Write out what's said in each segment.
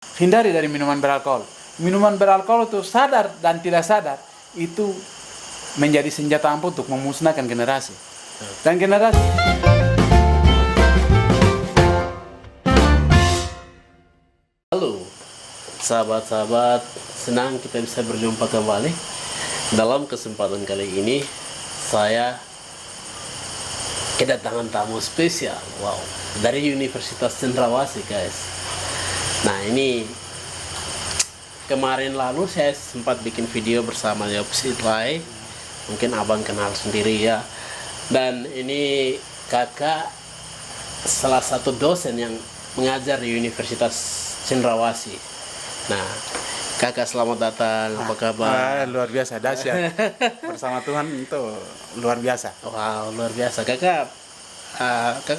hindari dari minuman beralkohol. Minuman beralkohol itu sadar dan tidak sadar itu menjadi senjata ampuh untuk memusnahkan generasi. Dan generasi Halo sahabat-sahabat, senang kita bisa berjumpa kembali. Dalam kesempatan kali ini saya kedatangan tamu spesial, dari Universitas Cendrawasih, guys. Nah, ini kemarin lalu saya sempat bikin video bersama Yopsi Itlai, mungkin abang kenal sendiri ya. Dan ini kakak salah satu dosen yang mengajar di Universitas Cendrawasih. Nah, kakak selamat datang, apa kabar? luar biasa, dahsyat. Bersama Tuhan itu luar biasa. Wow, luar biasa. Kakak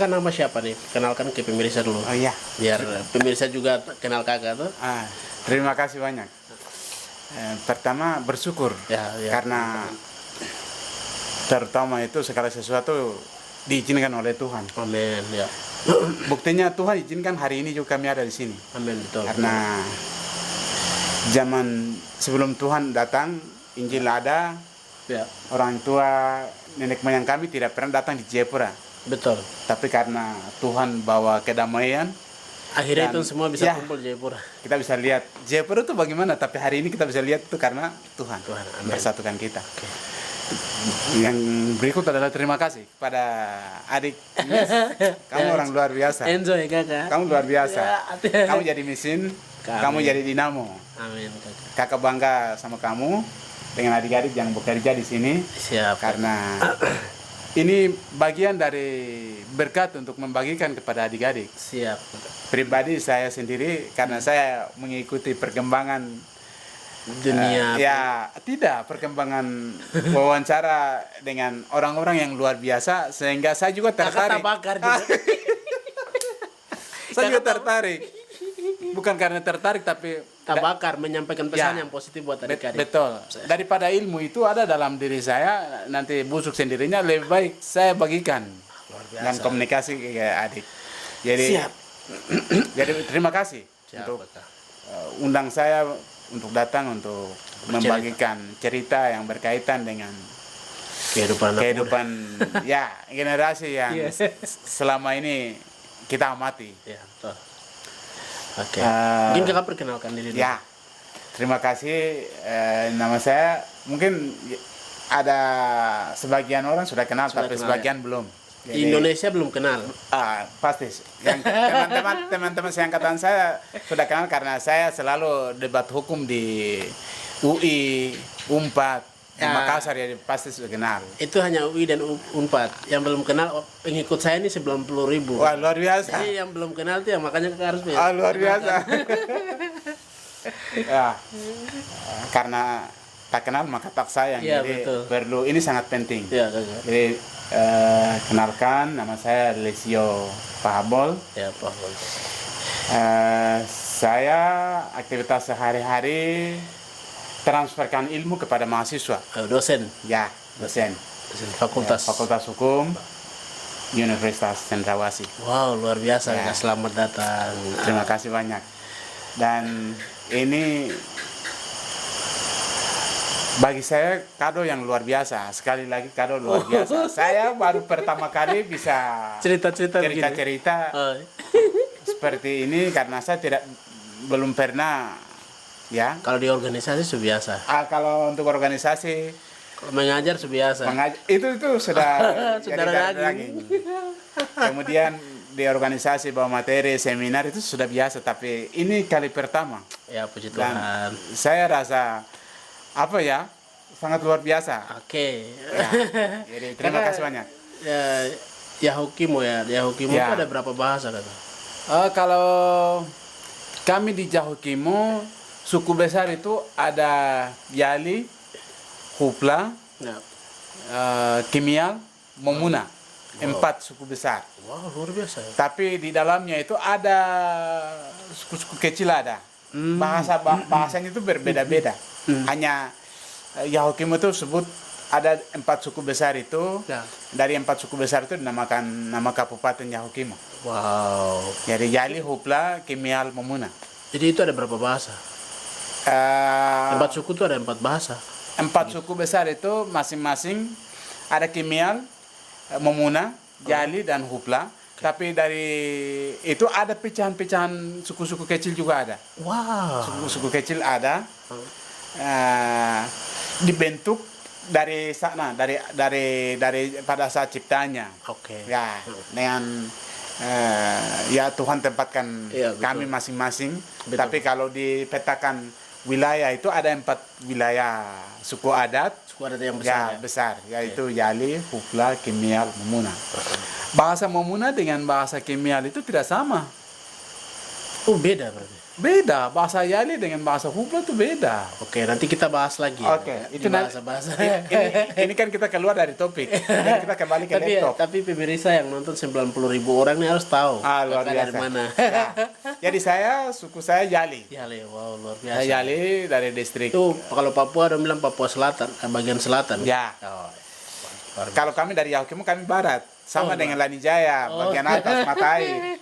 nama siapa nih? Kenalkan ke pemirsa dulu. Oh iya. Biar pemirsa juga kenal kakak tuh. Terima kasih banyak. Pertama bersyukur Ya. karena terutama itu segala sesuatu diizinkan oleh Tuhan. Amin, ya. Buktinya Tuhan izinkan hari ini juga kami ada di sini. Amin, betul. Karena zaman sebelum Tuhan datang, Injil ada, Ya, orang tua nenek moyang kami tidak pernah datang di Jayapura. betul. Tapi karena Tuhan bawa kedamaian, Akhirnya Dan- itu semua bisa ya. kumpul di Jayapura. kita bisa lihat Jayapura itu bagaimana. Tapi hari ini kita bisa lihat itu karena Tuhan, Amin. bersatukan kita. Yang berikut adalah terima kasih kepada adik. Yes, kamu orang luar biasa. Enjoy kakak. Kamu luar biasa. Ya. Kamu jadi mesin, kamu jadi dinamo. Amin, kakak. Kakak bangga sama kamu dengan adik-adik yang bekerja di sini Siap. karena ini bagian dari berkat untuk membagikan kepada adik-adik. Siap. Pribadi saya sendiri karena saya mengikuti perkembangan Dunia. tidak perkembangan wawancara dengan orang-orang yang luar biasa sehingga saya juga Kakak tertarik. tabakar juga. Saya juga tertarik. Bukan karena tertarik tapi Tabakar menyampaikan pesan Ya. yang positif buat adik-adik. betul. Daripada ilmu itu ada dalam diri saya, nanti busuk sendirinya, lebih baik saya bagikan Luar biasa. dan komunikasi ke adik. Jadi Siap. jadi terima kasih Siap, untuk kakak. undang saya untuk datang untuk membagikan cerita yang berkaitan dengan Kehidupan anak muda. kehidupan ya generasi yang Yes. selama ini kita amati. Ya, betul. Oke. Eh, Mungkin kakak perkenalkan diri dulu. Ya, terima kasih. Nama saya mungkin ada sebagian orang sudah kenal, Sudah tapi kenal, sebagian belum. Di Indonesia belum kenal. Pasti. Yang teman-teman seangkatan saya sudah kenal karena saya selalu debat hukum di UI, Unpad, Ya. Makassar, ya pasti sudah kenal. Itu hanya UI dan Unpad. Yang belum kenal, pengikut saya ini 90.000. Wah, luar biasa. Jadi yang belum kenal tuh ya makanya kakak harus Luar biasa. Ya, karena tak kenal maka tak sayang. Iya, Jadi betul. perlu, ini sangat penting. Ya, kakak. Jadi kenalkan, nama saya Lesio Pahabol. Ya, Pak. Saya aktivitas sehari-hari transferkan ilmu kepada mahasiswa. Dosen. Ya, dosen. Dosen fakultas. Fakultas Hukum Universitas Cendrawasih. Wow, luar biasa. Ya. Kakak. Selamat datang. Terima kasih banyak. Dan ini bagi saya kado yang luar biasa. Sekali lagi kado luar biasa. Saya baru pertama kali bisa Cerita-cerita begini. cerita-cerita Oh, seperti ini karena saya belum pernah ya. kalau di organisasi sudah biasa. Kalau untuk organisasi Kalau mengajar sudah biasa. itu sudah jadi Saudara darah daging. daging. Kemudian di organisasi bawa materi seminar itu sudah biasa, tapi ini kali pertama. Ya, puji Dan Tuhan. saya rasa apa ya, sangat luar biasa. Oke. Ya, jadi terima Kakak, kasih banyak. Yahukimo ya. Yahukimo Ya. itu ada berapa bahasa kakak? Kalau kami di Jahukimo, suku besar itu ada Yali, Hupla, Ya. Kimial, Momuna. 4 suku besar. Wow, luar biasa. Tapi di dalamnya itu ada suku-suku kecil ada. Bahasanya itu berbeda-beda. Hanya Yahukimo itu sebut ada 4 suku besar itu. Ya. Dari 4 suku besar itu dinamakan nama Kabupaten Yahukimo. Wow. Jadi Yali, Hupla, Kimial, Momuna. Jadi itu ada berapa bahasa? Eh, 4 suku itu ada 4 bahasa. 4 suku besar itu masing-masing ada Kimial, Momuna, Jali, dan Hupla. Tapi dari itu ada pecahan-pecahan suku-suku kecil juga ada. Wow. Suku-suku kecil ada. Dibentuk dari sana, dari pada saat ciptanya. Oke. Ya, dengan ya Tuhan tempatkan Iya, betul. kami masing-masing. Betul. Tapi kalau dipetakan wilayah itu ada 4 wilayah suku adat. Suku adat yang Ya, besar. besar, yaitu Yali, Hupla, Kimial, Momuna. Bahasa Momuna dengan bahasa Kimial itu tidak sama. Oh, beda berarti. Beda, bahasa Yali dengan bahasa Hupla itu beda. Oke, nanti kita bahas lagi. Oke, ya, itu di bahasa-bahasa. ini kan kita keluar dari topik. Jadi kita kembali ke laptop. Tapi pemirsa yang nonton 90.000 orang ini harus tahu. Luar Kakak biasa. dari mana. Ya. Jadi suku saya Yali. Yali, wow, luar Saya biasa. Yali dari distrik. Itu kalau Papua ada bilang Papua Selatan, bagian selatan. Ya. Oh, luar biasa. Kalau kami dari Yaukimo kami barat, sama Oh, dengan Lanijaya, bagian atas Matai.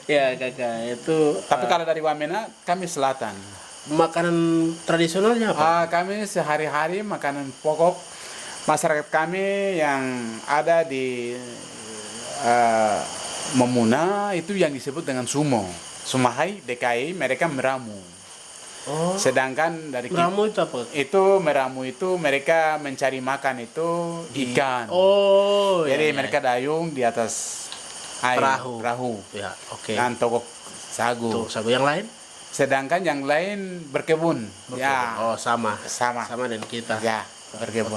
Ya, kakak, itu Tapi kalau dari Wamena kami selatan. makanan tradisionalnya apa? Kami sehari-hari makanan pokok masyarakat kami yang ada di Momuna itu yang disebut dengan sumo. Sumahai, DKI, mereka meramu. Oh, Sedangkan dari ramu itu apa? meramu itu mereka mencari makan itu ikan. Oh, Jadi ya, mereka dayung di atas air, perahu. Ya, oke. Dan tokok sagu. Tuh, sagu yang lain? Sedangkan yang lain berkebun. Ya, Oh, sama. sama. Sama dengan kita. Ya, berkebun.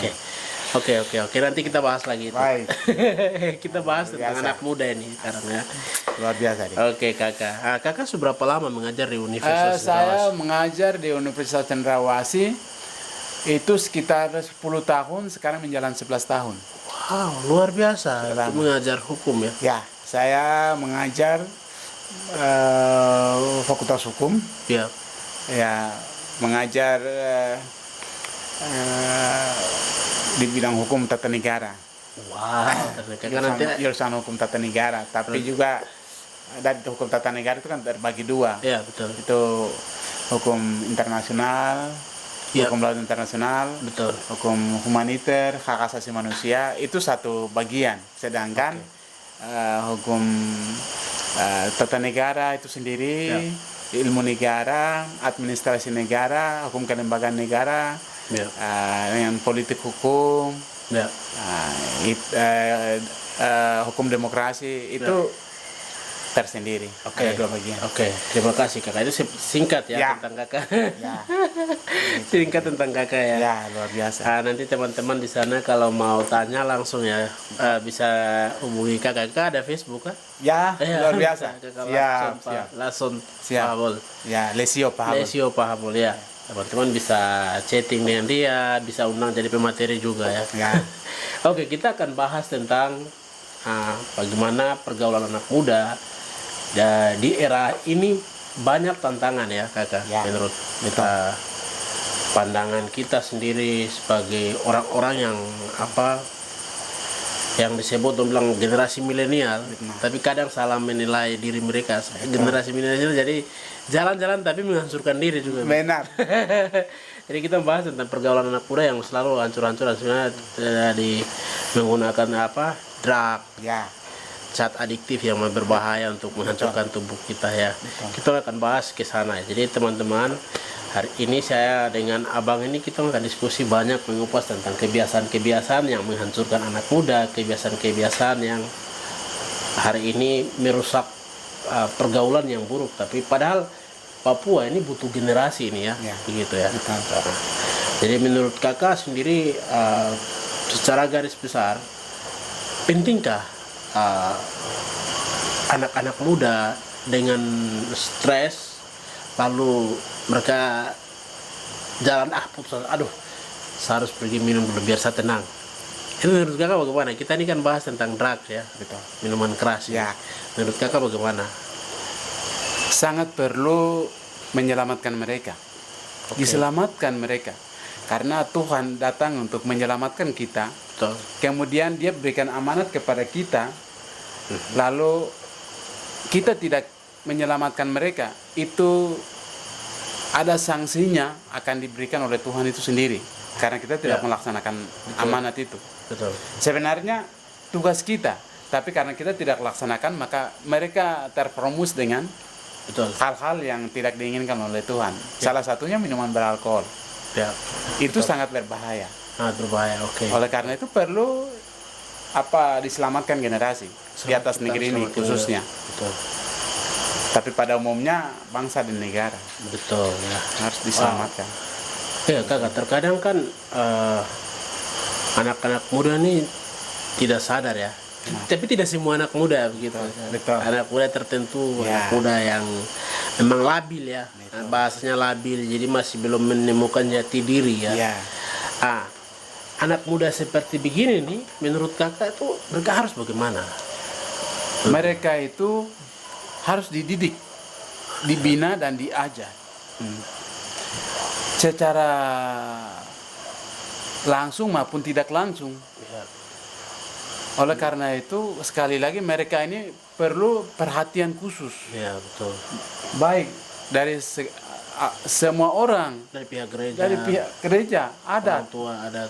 Oke. Oke, nanti kita bahas lagi itu. Baik. Kita bahas tentang Biasa. anak muda ini sekarang ya. Luar biasa nih. Oke, kakak. Kakak seberapa lama mengajar di Universitas Saya Cendrawasih? mengajar di Universitas Cendrawasih itu sekitar 10 tahun, sekarang menjalan 11 tahun. Wow, luar biasa. Lama. Itu mengajar hukum ya. Ya, saya mengajar Fakultas Hukum, Ya. ya mengajar di bidang hukum tata negara. Wow. Kakak nanti Jurusan hukum tata negara, tapi juga dari hukum tata negara itu kan terbagi dua. ya betul. Itu hukum internasional, Ya. hukum laut internasional, Betul. hukum humaniter, hak asasi manusia itu satu bagian. Sedangkan hukum tata negara itu sendiri, ilmu negara, administrasi negara, hukum kelembagaan negara, Ya. dengan politik hukum, Ya. hukum demokrasi itu tersendiri. Oke. Ada dua bagian. Oke, terima kasih kakak. Itu singkat ya, Ya. tentang kakak. Ya, Singkat tentang kakak ya. ya luar biasa. Nanti teman-teman di sana kalau mau tanya langsung ya bisa hubungi kakak. Kakak ada Facebook kan? Ya, luar biasa. Kakak Siap, siap. Lason Siap. Pahabol. Ya, Lesio paham. Lesio Pahabol ya. Teman-teman bisa chatting dengan dia, bisa undang jadi pemateri juga ya. Ya. Oke, kita akan bahas tentang bagaimana pergaulan anak muda di era ini. Banyak tantangan ya kakak, Ya, menurut kita, pandangan kita sendiri sebagai orang-orang yang yang disebut bilang generasi milenial, tapi kadang salah menilai diri mereka generasi milenial, jadi jalan-jalan tapi menghancurkan diri juga. Benar. Jadi kita bahas tentang pergaulan anak muda yang selalu hancur-hancur, sebenarnya menggunakan drug, Ya. zat adiktif yang berbahaya untuk menghancurkan tubuh kita ya. Kita akan bahas ke sana. Jadi teman-teman, hari ini saya dengan abang ini kita akan diskusi banyak mengupas tentang kebiasaan-kebiasaan yang menghancurkan anak muda, kebiasaan-kebiasaan yang hari ini merusak pergaulan yang buruk. Tapi padahal Papua ini butuh generasi ini ya, Ya. begitu ya. Betul. Jadi menurut kakak sendiri secara garis besar, pentingkah anak-anak muda dengan stres lalu mereka jalan putus, aduh saya harus pergi minum dulu biar saya tenang. Itu menurut kakak bagaimana? Kita ini kan bahas tentang drugs ya, Betul. minuman keras Ya. Menurut kakak bagaimana? Sangat perlu menyelamatkan mereka. Oke. Diselamatkan mereka. Karena Tuhan datang untuk menyelamatkan kita. Betul. Kemudian dia berikan amanat kepada kita. Lalu kita tidak menyelamatkan mereka itu ada sanksinya akan diberikan oleh Tuhan itu sendiri karena kita tidak melaksanakan amanat itu. Betul. Sebenarnya tugas kita, tapi karena kita tidak laksanakan maka mereka terperumus dengan Betul. hal-hal yang tidak diinginkan oleh Tuhan. Salah satunya minuman beralkohol. Ya. Itu sangat berbahaya. Sangat berbahaya. Oke. Oleh karena itu perlu diselamatkan generasi di atas negeri ini khususnya. Betul. Tapi pada umumnya bangsa dan negara Betul ya. harus diselamatkan. Ya kakak, terkadang kan anak-anak muda ini tidak sadar ya. Tapi tidak semua anak muda begitu. Betul. Anak muda tertentu, Ya. anak muda yang memang labil ya. Bahasanya labil, jadi masih belum menemukan jati diri ya. Ya, Anak muda seperti begini nih, menurut kakak itu mereka harus bagaimana? mereka itu harus dididik, dibina dan diajar. Secara langsung maupun tidak langsung. Ya. Oleh karena itu sekali lagi mereka ini perlu perhatian khusus. Ya betul. Baik dari semua orang, Dari pihak gereja, dari pihak gereja, orang adat tua, adat.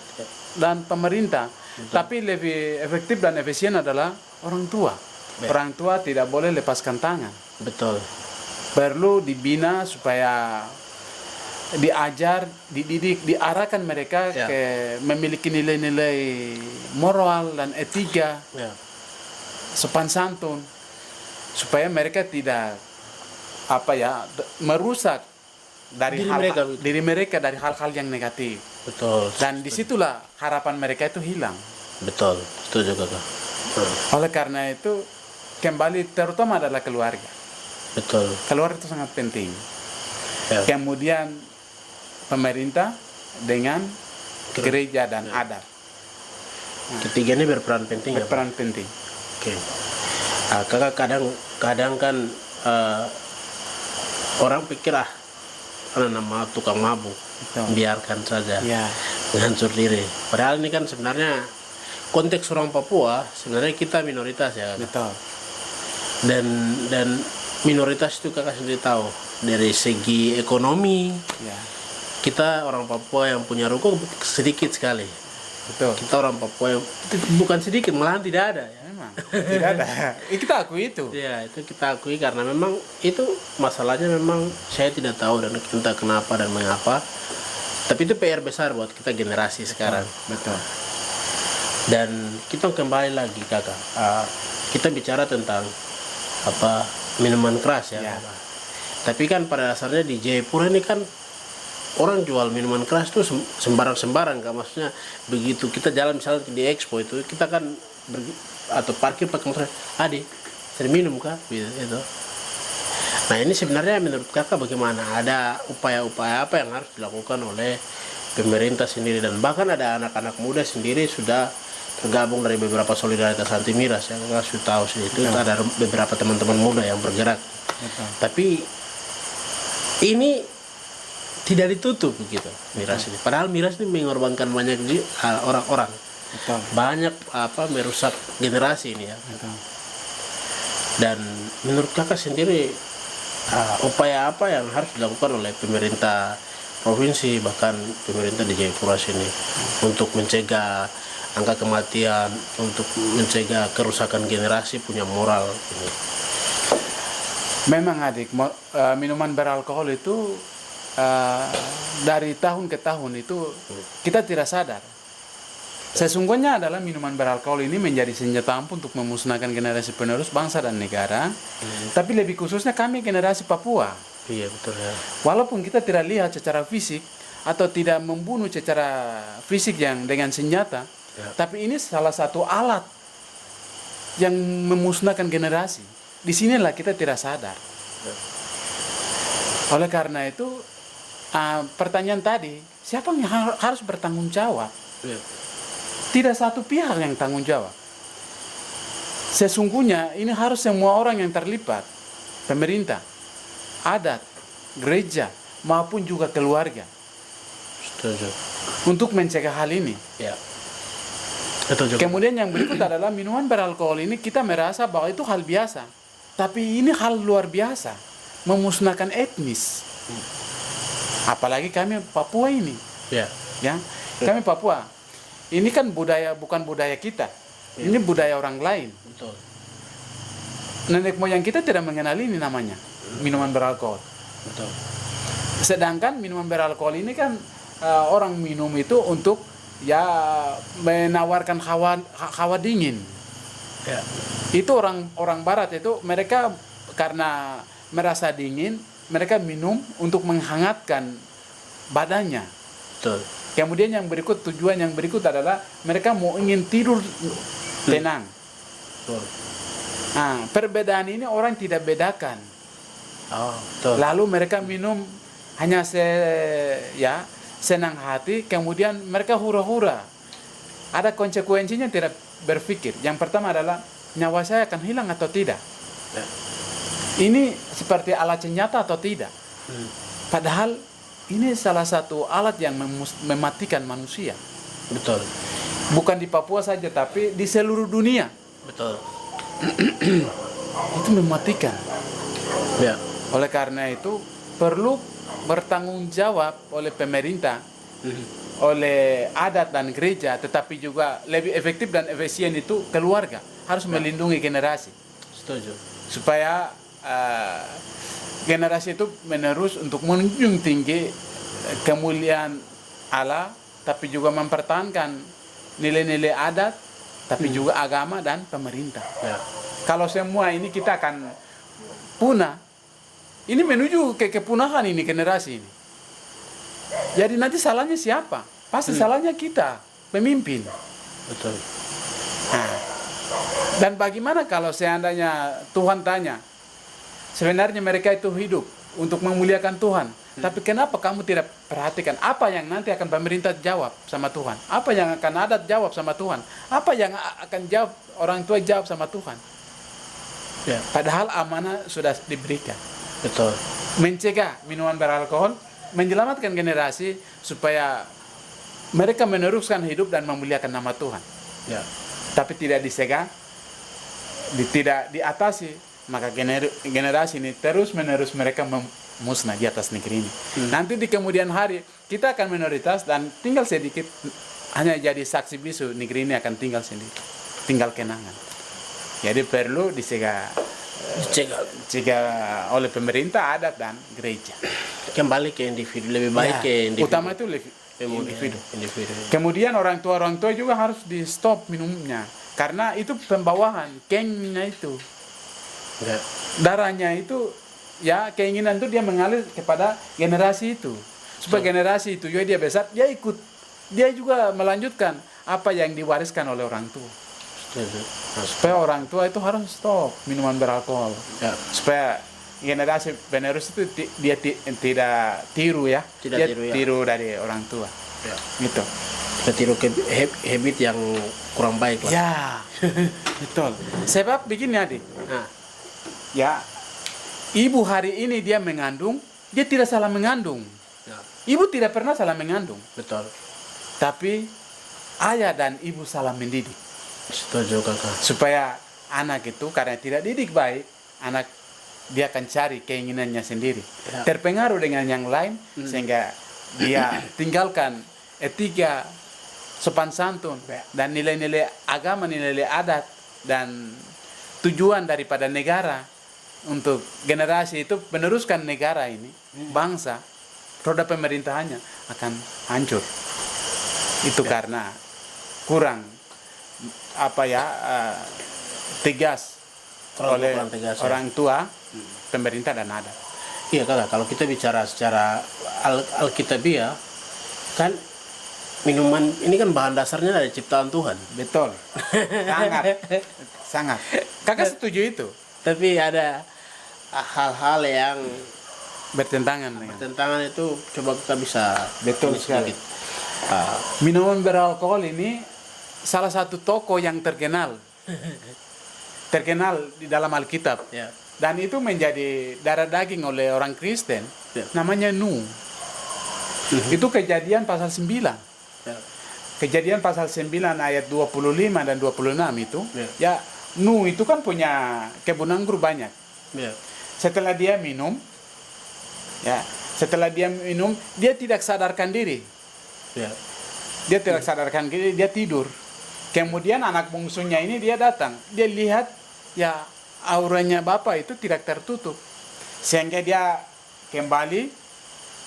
dan pemerintah. Tapi lebih efektif dan efisien adalah orang tua. Orang tua tidak boleh lepaskan tangan. Betul. Perlu dibina supaya diajar, dididik, diarahkan mereka Ya. ke memiliki nilai-nilai moral dan etika, Ya. sopan santun, supaya mereka tidak merusak dari diri mereka dari hal-hal yang negatif. Betul. Dan disitulah harapan mereka itu hilang. Betul. Setuju kakak. Oleh karena itu kembali terutama adalah keluarga. Betul. Keluarga itu sangat penting. Ya. Kemudian pemerintah dengan gereja dan adat Ketiga ini berperan penting ya. Pak? berperan penting. Oke. Kakak kadang kan orang pikir nama tukang mabuk, Betul. biarkan saja Ya, menghancur diri. Padahal ini kan sebenarnya konteks orang Papua sebenarnya kita minoritas ya. Kakak. betul. Dan minoritas itu kakak sendiri tahu dari segi ekonomi Ya, kita orang Papua yang punya ruko sedikit sekali. betul. Kita orang Papua yang bukan sedikit, malahan tidak ada ya. Memang tidak ada. Kita akui itu. Ya itu kita akui karena memang itu masalahnya memang saya tidak tahu dan entah kenapa dan mengapa. Tapi itu PR besar buat kita generasi sekarang. Betul. Dan kita kembali lagi kakak, kita bicara tentang minuman keras ya. Ya. Kakak. Tapi kan pada dasarnya di Jayapura ini kan orang jual minuman keras tuh sembarang-sembarang kak. Maksudnya begitu kita jalan misalnya di Expo itu kita kan atau parkir pakai motor, sering minum kak gitu. Nah ini sebenarnya menurut kakak bagaimana? Ada upaya-upaya apa yang harus dilakukan oleh pemerintah sendiri dan bahkan ada anak-anak muda sendiri sudah tergabung dari beberapa solidaritas anti miras yang kakak sudah tahu sih itu ada beberapa teman-teman muda yang bergerak. Betul. Tapi ini tidak ditutup begitu miras ini. Padahal miras ini mengorbankan banyak orang-orang. Betul. Banyak merusak generasi ini ya. Betul. Dan menurut kakak sendiri upaya apa yang harus dilakukan oleh pemerintah provinsi bahkan pemerintah di Jayapura sini untuk mencegah angka kematian, untuk mencegah kerusakan generasi punya moral ini. Memang adik, minuman beralkohol itu dari tahun ke tahun itu kita tidak sadar. Sesungguhnya adalah minuman beralkohol ini menjadi senjata ampuh untuk memusnahkan generasi penerus bangsa dan negara. Tapi lebih khususnya kami generasi Papua. Iya betul ya. Walaupun kita tidak lihat secara fisik atau tidak membunuh secara fisik yang dengan senjata, tapi ini salah satu alat yang memusnahkan generasi. Disinilah kita tidak sadar. Oleh karena itu, pertanyaan tadi, siapa yang harus bertanggung jawab? Ya. Tidak satu pihak yang tanggung jawab. Sesungguhnya ini harus semua orang yang terlibat, pemerintah, adat, gereja, maupun juga keluarga, Setuju. untuk mencegah hal ini. Ya. Betul juga. Kemudian yang berikut adalah minuman beralkohol ini kita merasa bahwa itu hal biasa. Tapi ini hal luar biasa, memusnahkan etnis. Apalagi kami Papua ini, Ya. ya. Kami Papua. Ini kan budaya, bukan budaya kita. Ini budaya orang lain. Betul. Nenek moyang kita tidak mengenal ini namanya, minuman beralkohol. Betul. Sedangkan minuman beralkohol ini kan orang minum itu untuk ya menawarkan hawa dingin. Ya. Itu orang barat itu mereka karena merasa dingin, mereka minum untuk menghangatkan badannya. Betul. Kemudian tujuan yang berikut adalah mereka mau ingin tidur tenang. Betul. Nah, perbedaan ini orang tidak bedakan. Oh, betul. Lalu mereka minum hanya senang hati, kemudian mereka hura-hura. Ada konsekuensinya tidak berpikir. Yang pertama adalah nyawa saya akan hilang atau tidak. Ya. Ini seperti alat senjata atau tidak. Padahal ini salah satu alat yang mematikan manusia. Betul. Bukan di Papua saja, tapi di seluruh dunia. Betul. Itu mematikan. Ya. Oleh karena itu perlu bertanggung jawab oleh pemerintah, oleh adat dan gereja, tetapi juga lebih efektif dan efisien itu keluarga harus melindungi generasi. Setuju. Supaya generasi itu menerus untuk menjunjung tinggi kemuliaan Allah, tapi juga mempertahankan nilai-nilai adat, tapi juga agama dan pemerintah. Ya. Kalau semua ini kita akan punah, ini menuju ke kepunahan ini generasi ini. Jadi nanti salahnya siapa? Pasti salahnya kita, pemimpin. Betul. Nah, dan bagaimana kalau seandainya Tuhan tanya, sebenarnya mereka itu hidup untuk memuliakan Tuhan, tapi kenapa kamu tidak perhatikan apa yang nanti akan pemerintah jawab sama Tuhan? Apa yang akan adat jawab sama Tuhan? Apa yang akan jawab orang tua jawab sama Tuhan? Ya. Padahal amanah sudah diberikan. Betul. Mencegah minuman beralkohol, menyelamatkan generasi supaya mereka meneruskan hidup dan memuliakan nama Tuhan. Ya. Tapi tidak disegah, tidak diatasi, maka generasi ini terus menerus mereka musnah di atas negeri ini. Nanti di kemudian hari kita akan minoritas dan tinggal sedikit, hanya jadi saksi bisu, negeri ini akan tinggal sendiri, tinggal kenangan. Jadi perlu dicegah oleh pemerintah, adat dan gereja. Kembali ke individu, lebih baik ke individu. Utama itu individu. Kemudian orang tua juga harus di stop minumnya, karena itu pembawahan keinginan itu. Ya. Darahnya itu ya keinginan itu dia mengalir kepada generasi itu, supaya generasi itu juga dia besar, dia juga melanjutkan apa yang diwariskan oleh orang tua. Supaya orang tua itu harus stop minuman beralkohol. Ya. Supaya generasi penerus itu dia tidak tiru ya. Tiru dari orang tua. Ya. Gitu. Kita tiru ke habit yang kurang baik lah. Ya. Betul. Sebab begini adik. Nah. Ya. Ibu hari ini dia mengandung, dia tidak salah mengandung. Ya. Ibu tidak pernah salah mengandung. Betul. Tapi ayah dan ibu salah mendidik. Setuju kakak. Supaya anak itu karena tidak didik baik, anak dia akan cari keinginannya sendiri, terpengaruh dengan yang lain, sehingga dia tinggalkan etika, sopan santun, dan nilai-nilai agama, nilai-nilai adat, dan tujuan daripada negara untuk generasi itu meneruskan negara ini, bangsa, roda pemerintahannya akan hancur. Itu karena kurang tegas oleh orang tua, pemerintah dan adat. Iya kakak, kalau kita bicara secara alkitabiah, kan minuman ini kan bahan dasarnya dari ciptaan Tuhan. Betul. Sangat. Kakak setuju itu? Tapi ada hal-hal yang bertentangan itu coba kita bisa betul sekali. Minuman beralkohol ini salah satu tokoh yang terkenal di dalam Alkitab, dan itu menjadi darah daging oleh orang Kristen, namanya Nuh. Itu Kejadian pasal 9. Kejadian pasal 9 ayat 25 dan 26 itu, ya Nuh itu kan punya kebun anggur banyak. Ya. Setelah dia minum, ya, setelah dia minum, dia tidak sadarkan diri. Ya. Dia tidak sadarkan diri, dia tidur. Kemudian anak bungsunya ini dia datang, dia lihat ya auranya bapak itu tidak tertutup. Sehingga dia kembali,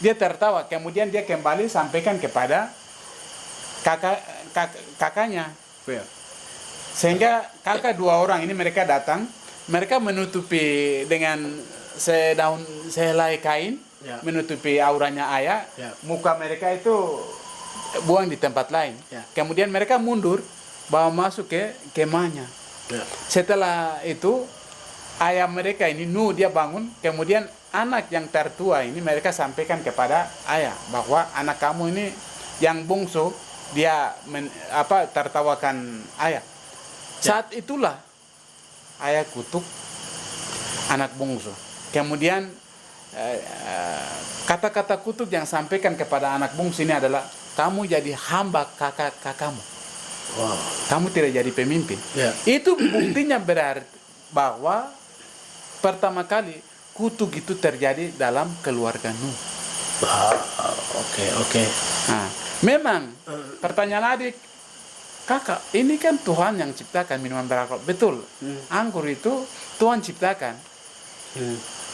dia tertawa. Kemudian dia kembali sampaikan kepada kakaknya. Ya. Sehingga kakak dua orang ini mereka datang, mereka menutupi dengan sehelai kain, Ya. menutupi auranya ayah, Ya. muka mereka itu buang di tempat lain. Ya. Kemudian mereka mundur, bawa masuk ke kemahnya. Ya. Setelah itu ayah mereka ini dia bangun, kemudian anak yang tertua ini mereka sampaikan kepada ayah bahwa anak kamu ini yang bungsu dia tertawakan ayah. Saat itulah ayah kutuk anak bungsu. Kemudian kata-kata kutuk yang sampaikan kepada anak bungsu ini adalah kamu jadi hamba kakakmu. Wow. Kamu tidak jadi pemimpin. Ya. Itu buktinya berarti bahwa pertama kali kutuk itu terjadi dalam keluarga Nuh. Oke. Nah, memang pertanyaan adik, kakak, ini kan Tuhan yang ciptakan minuman beralkohol. Betul, anggur itu Tuhan ciptakan.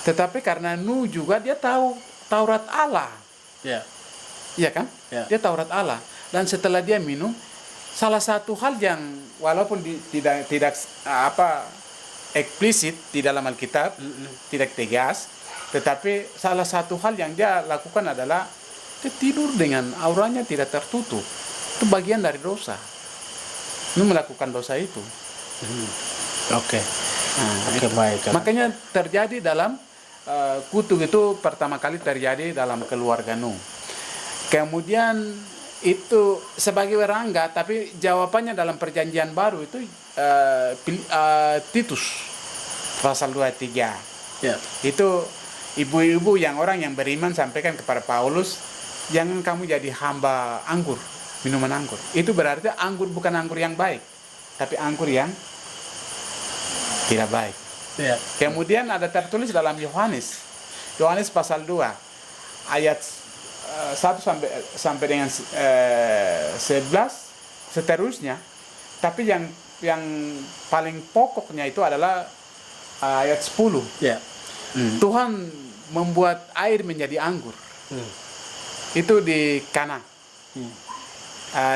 Tetapi karena Nuh juga dia tahu Taurat Allah. Ya. Iya kan? Ya. Dia Taurat Allah. Dan setelah dia minum, salah satu hal yang walaupun tidak eksplisit di dalam Alkitab, tidak tegas, tetapi salah satu hal yang dia lakukan adalah dia tidur dengan auranya tidak tertutup. Itu bagian dari dosa. Nuh melakukan dosa itu. Oke. Nah, Oke, baik. makanya terjadi dalam kutuk itu pertama kali terjadi dalam keluarga Nuh. Kemudian itu sebagai warangga, tapi jawabannya dalam perjanjian baru itu Titus pasal 23. Ya. Itu ibu-ibu orang yang beriman sampaikan kepada Paulus, jangan kamu jadi hamba anggur, minuman anggur. Itu berarti anggur bukan anggur yang baik, tapi anggur yang tidak baik. Ya. Kemudian ada tertulis dalam Yohanes pasal 2 ayat 1 sampai dengan 11 seterusnya. Tapi yang paling pokoknya itu adalah ayat 10. Ya. Tuhan membuat air menjadi anggur. Itu di Kana.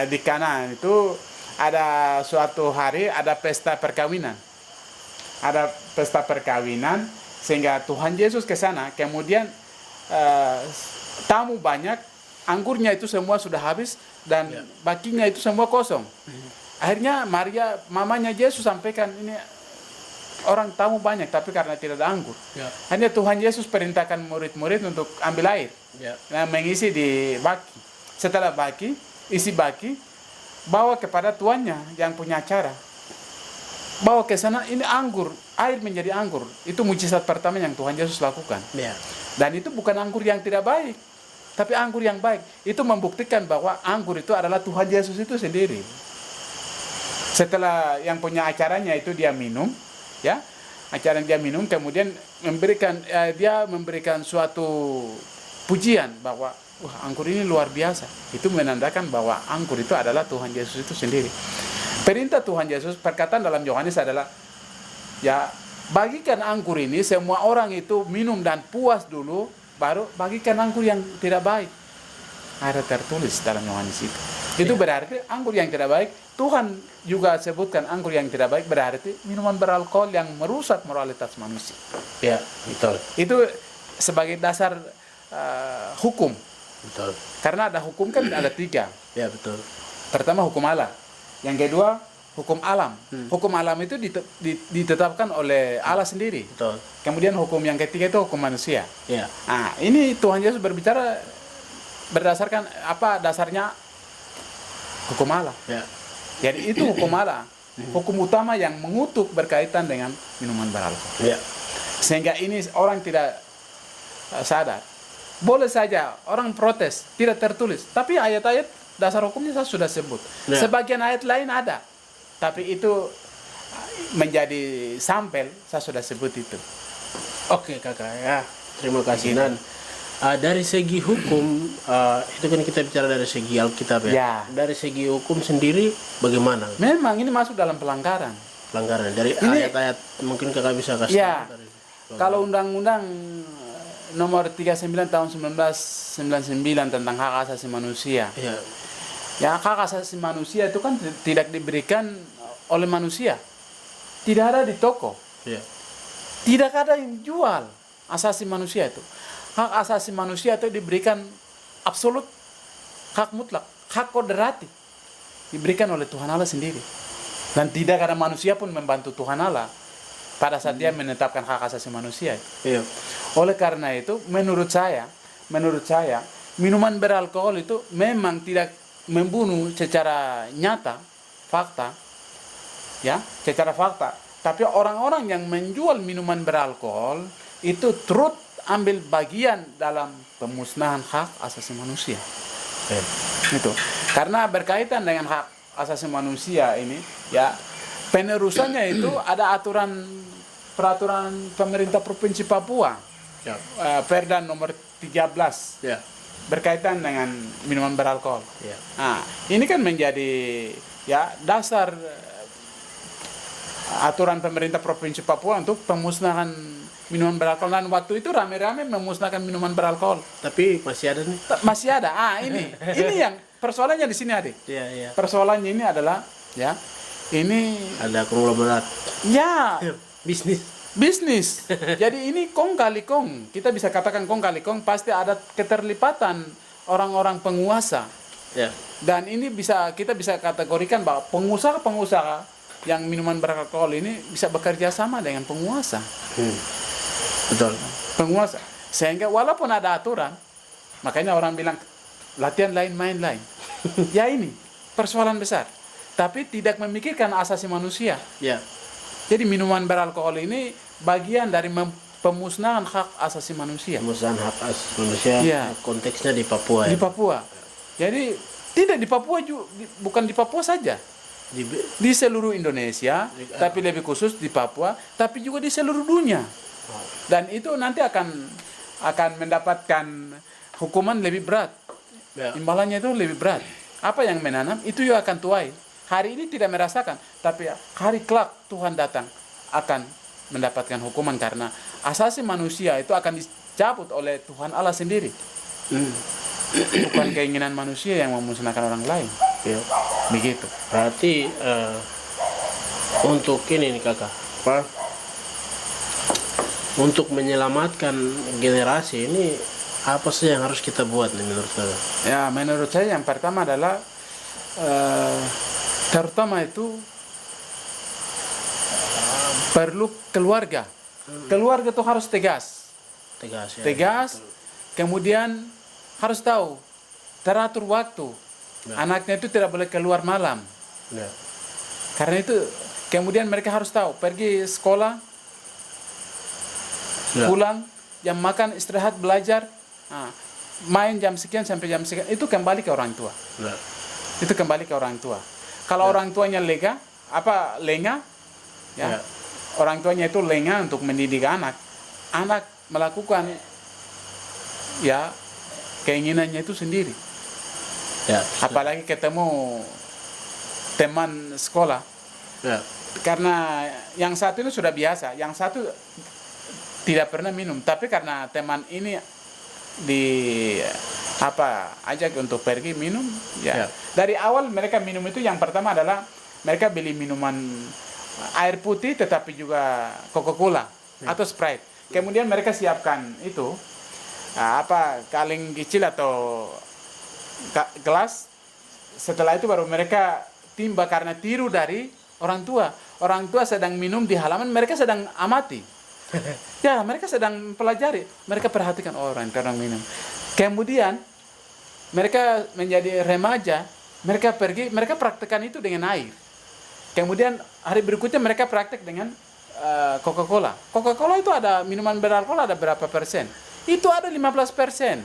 Di Kana itu ada suatu hari ada pesta perkawinan. Ada pesta perkawinan sehingga Tuhan Yesus ke sana. Kemudian tamu banyak, anggurnya itu semua sudah habis dan bakinya itu semua kosong. Akhirnya Maria, mamanya Yesus sampaikan, ini orang tamu banyak tapi karena tidak ada anggur. Akhirnya Tuhan Yesus perintahkan murid-murid untuk ambil air, nah, mengisi di baki. Setelah isi baki, bawa kepada tuannya yang punya acara. Bawa ke sana, ini anggur, air menjadi anggur. Itu mujizat pertama yang Tuhan Yesus lakukan. Dan itu bukan anggur yang tidak baik, tapi anggur yang baik. Itu membuktikan bahwa anggur itu adalah Tuhan Yesus itu sendiri. Setelah yang punya acaranya itu dia minum, ya, acara dia minum, kemudian dia memberikan suatu pujian bahwa wah, anggur ini luar biasa. Itu menandakan bahwa anggur itu adalah Tuhan Yesus itu sendiri. Perintah Tuhan Yesus, perkataan dalam Yohanes adalah, ya, bagikan anggur ini, semua orang itu minum dan puas dulu, baru bagikan anggur yang tidak baik. Ada tertulis dalam Yohanes itu. Itu berarti anggur yang tidak baik, Tuhan juga sebutkan anggur yang tidak baik berarti minuman beralkohol yang merusak moralitas manusia. Ya, betul. Itu sebagai dasar hukum. Betul. Karena ada hukum kan ada 3. Ya, betul. Pertama hukum Allah. Yang kedua hukum alam. Hukum alam itu ditetapkan oleh Allah sendiri. Betul. Kemudian hukum yang ketiga itu hukum manusia. Ya. Nah, ini Tuhan Yesus berbicara berdasarkan apa dasarnya hukum Allah. Ya. Jadi itu hukum Allah. Hukum utama yang mengutuk berkaitan dengan minuman beralkohol. Ya. Sehingga ini orang tidak sadar. Boleh saja orang protes, tidak tertulis. Tapi ayat-ayat dasar hukumnya saya sudah sebut. Ya. Sebagian ayat lain ada. Tapi itu menjadi sampel, saya sudah sebut itu. Oke kakak ya, terima kasih. Dan dari segi hukum, itu kan kita bicara dari segi Alkitab ya. Ya. Dari segi hukum sendiri bagaimana Memang ini masuk dalam pelanggaran. pelanggaran? Dari Ini- ayat-ayat mungkin kakak bisa kasih Ya. tahu dari Kalau undang-undang nomor 39 tahun 1999 tentang hak asasi manusia. ya, Ya, hak asasi manusia itu kan tidak diberikan oleh manusia. Tidak ada di toko. ya, Tidak ada yang jual asasi manusia itu. Hak asasi manusia itu diberikan absolut, hak mutlak, hak kodrati. Diberikan oleh Tuhan Allah sendiri. Dan tidak ada manusia pun membantu Tuhan Allah pada saat dia menetapkan hak asasi manusia. ya, Oleh karena itu, menurut saya, minuman beralkohol itu memang tidak membunuh secara nyata, fakta, ya, secara fakta. Tapi orang-orang yang menjual minuman beralkohol itu turut ambil bagian dalam pemusnahan hak asasi manusia. ya. Itu karena berkaitan dengan hak asasi manusia ini, ya, penerusannya itu ada peraturan pemerintah Provinsi Papua, Ya. Perda nomor 13 Ya. berkaitan dengan minuman beralkohol. Ya. Nah, ini kan menjadi ya dasar aturan pemerintah Provinsi Papua untuk pemusnahan minuman beralkohol. Dan waktu itu rame-rame memusnahkan minuman beralkohol. Tapi masih ada nih. Masih ada. Ini yang persoalannya di sini, Adik. Ya, ya. Persoalannya ini adalah ya ini Ada konglomerat ya bisnis. bisnis. Jadi ini kong kali kong. Kita bisa katakan kong kali kong, pasti ada keterlibatan orang-orang penguasa. Ya. Dan ini kita bisa kategorikan bahwa pengusaha-pengusaha yang minuman beralkohol ini bisa bekerja sama dengan penguasa. Betul. Penguasa. Sehingga walaupun ada aturan, makanya orang bilang latihan lain main lain. Ya ini persoalan besar. Tapi tidak memikirkan asasi manusia. Ya. Jadi minuman beralkohol ini bagian dari pemusnahan hak asasi manusia Pemusnahan hak asasi manusia. Iya. Konteksnya di Papua. di Ya. Papua. Jadi tidak di Papua juga, bukan di Papua saja. Di seluruh Indonesia, tapi lebih khusus di Papua, tapi juga di seluruh dunia. Dan itu nanti akan mendapatkan hukuman lebih berat. Ya. Imbalannya itu lebih berat. Apa yang menanam itu juga akan tuai. Hari ini tidak merasakan, tapi hari kelak Tuhan datang akan mendapatkan hukuman karena asasi manusia itu akan dicabut oleh Tuhan Allah sendiri. Bukan keinginan manusia yang memusnahkan orang lain. Ya. Begitu. Berarti untuk ini nih kakak, apa? Untuk menyelamatkan generasi ini apa sih yang harus kita buat nih menurut kakak? Ya, menurut saya yang pertama adalah terutama itu perlu keluarga. Keluarga itu harus tegas. Tegas ya. Tegas. Kemudian harus tahu teratur waktu. Anaknya itu tidak boleh keluar malam. Ya. Karena itu kemudian mereka harus tahu pergi sekolah, Ya. pulang, jam makan, istirahat, belajar, main jam sekian sampai jam sekian, itu kembali ke orang tua. Ya. Itu kembali ke orang tua. Kalau orang tuanya lengah, ya, Ya. orang tuanya itu lengah untuk mendidik anak melakukan ya keinginannya itu sendiri. Ya. Apalagi ketemu teman sekolah. Ya. Karena yang satu itu sudah biasa, yang satu tidak pernah minum, tapi karena teman ini ajak untuk pergi minum, ya. Ya. Dari awal mereka minum itu yang pertama adalah mereka beli minuman air putih tetapi juga Coca-Cola atau Sprite. Kemudian mereka siapkan itu kaleng kecil atau gelas. Setelah itu baru mereka timba karena tiru dari orang tua. Orang tua sedang minum di halaman, mereka sedang amati. Ya, mereka sedang pelajari. Mereka perhatikan orang minum. Kemudian mereka menjadi remaja, mereka pergi, mereka praktekkan itu dengan air. Kemudian hari berikutnya mereka praktek dengan Coca-Cola. Coca-Cola itu ada minuman beralkohol ada berapa persen? Itu ada 15%.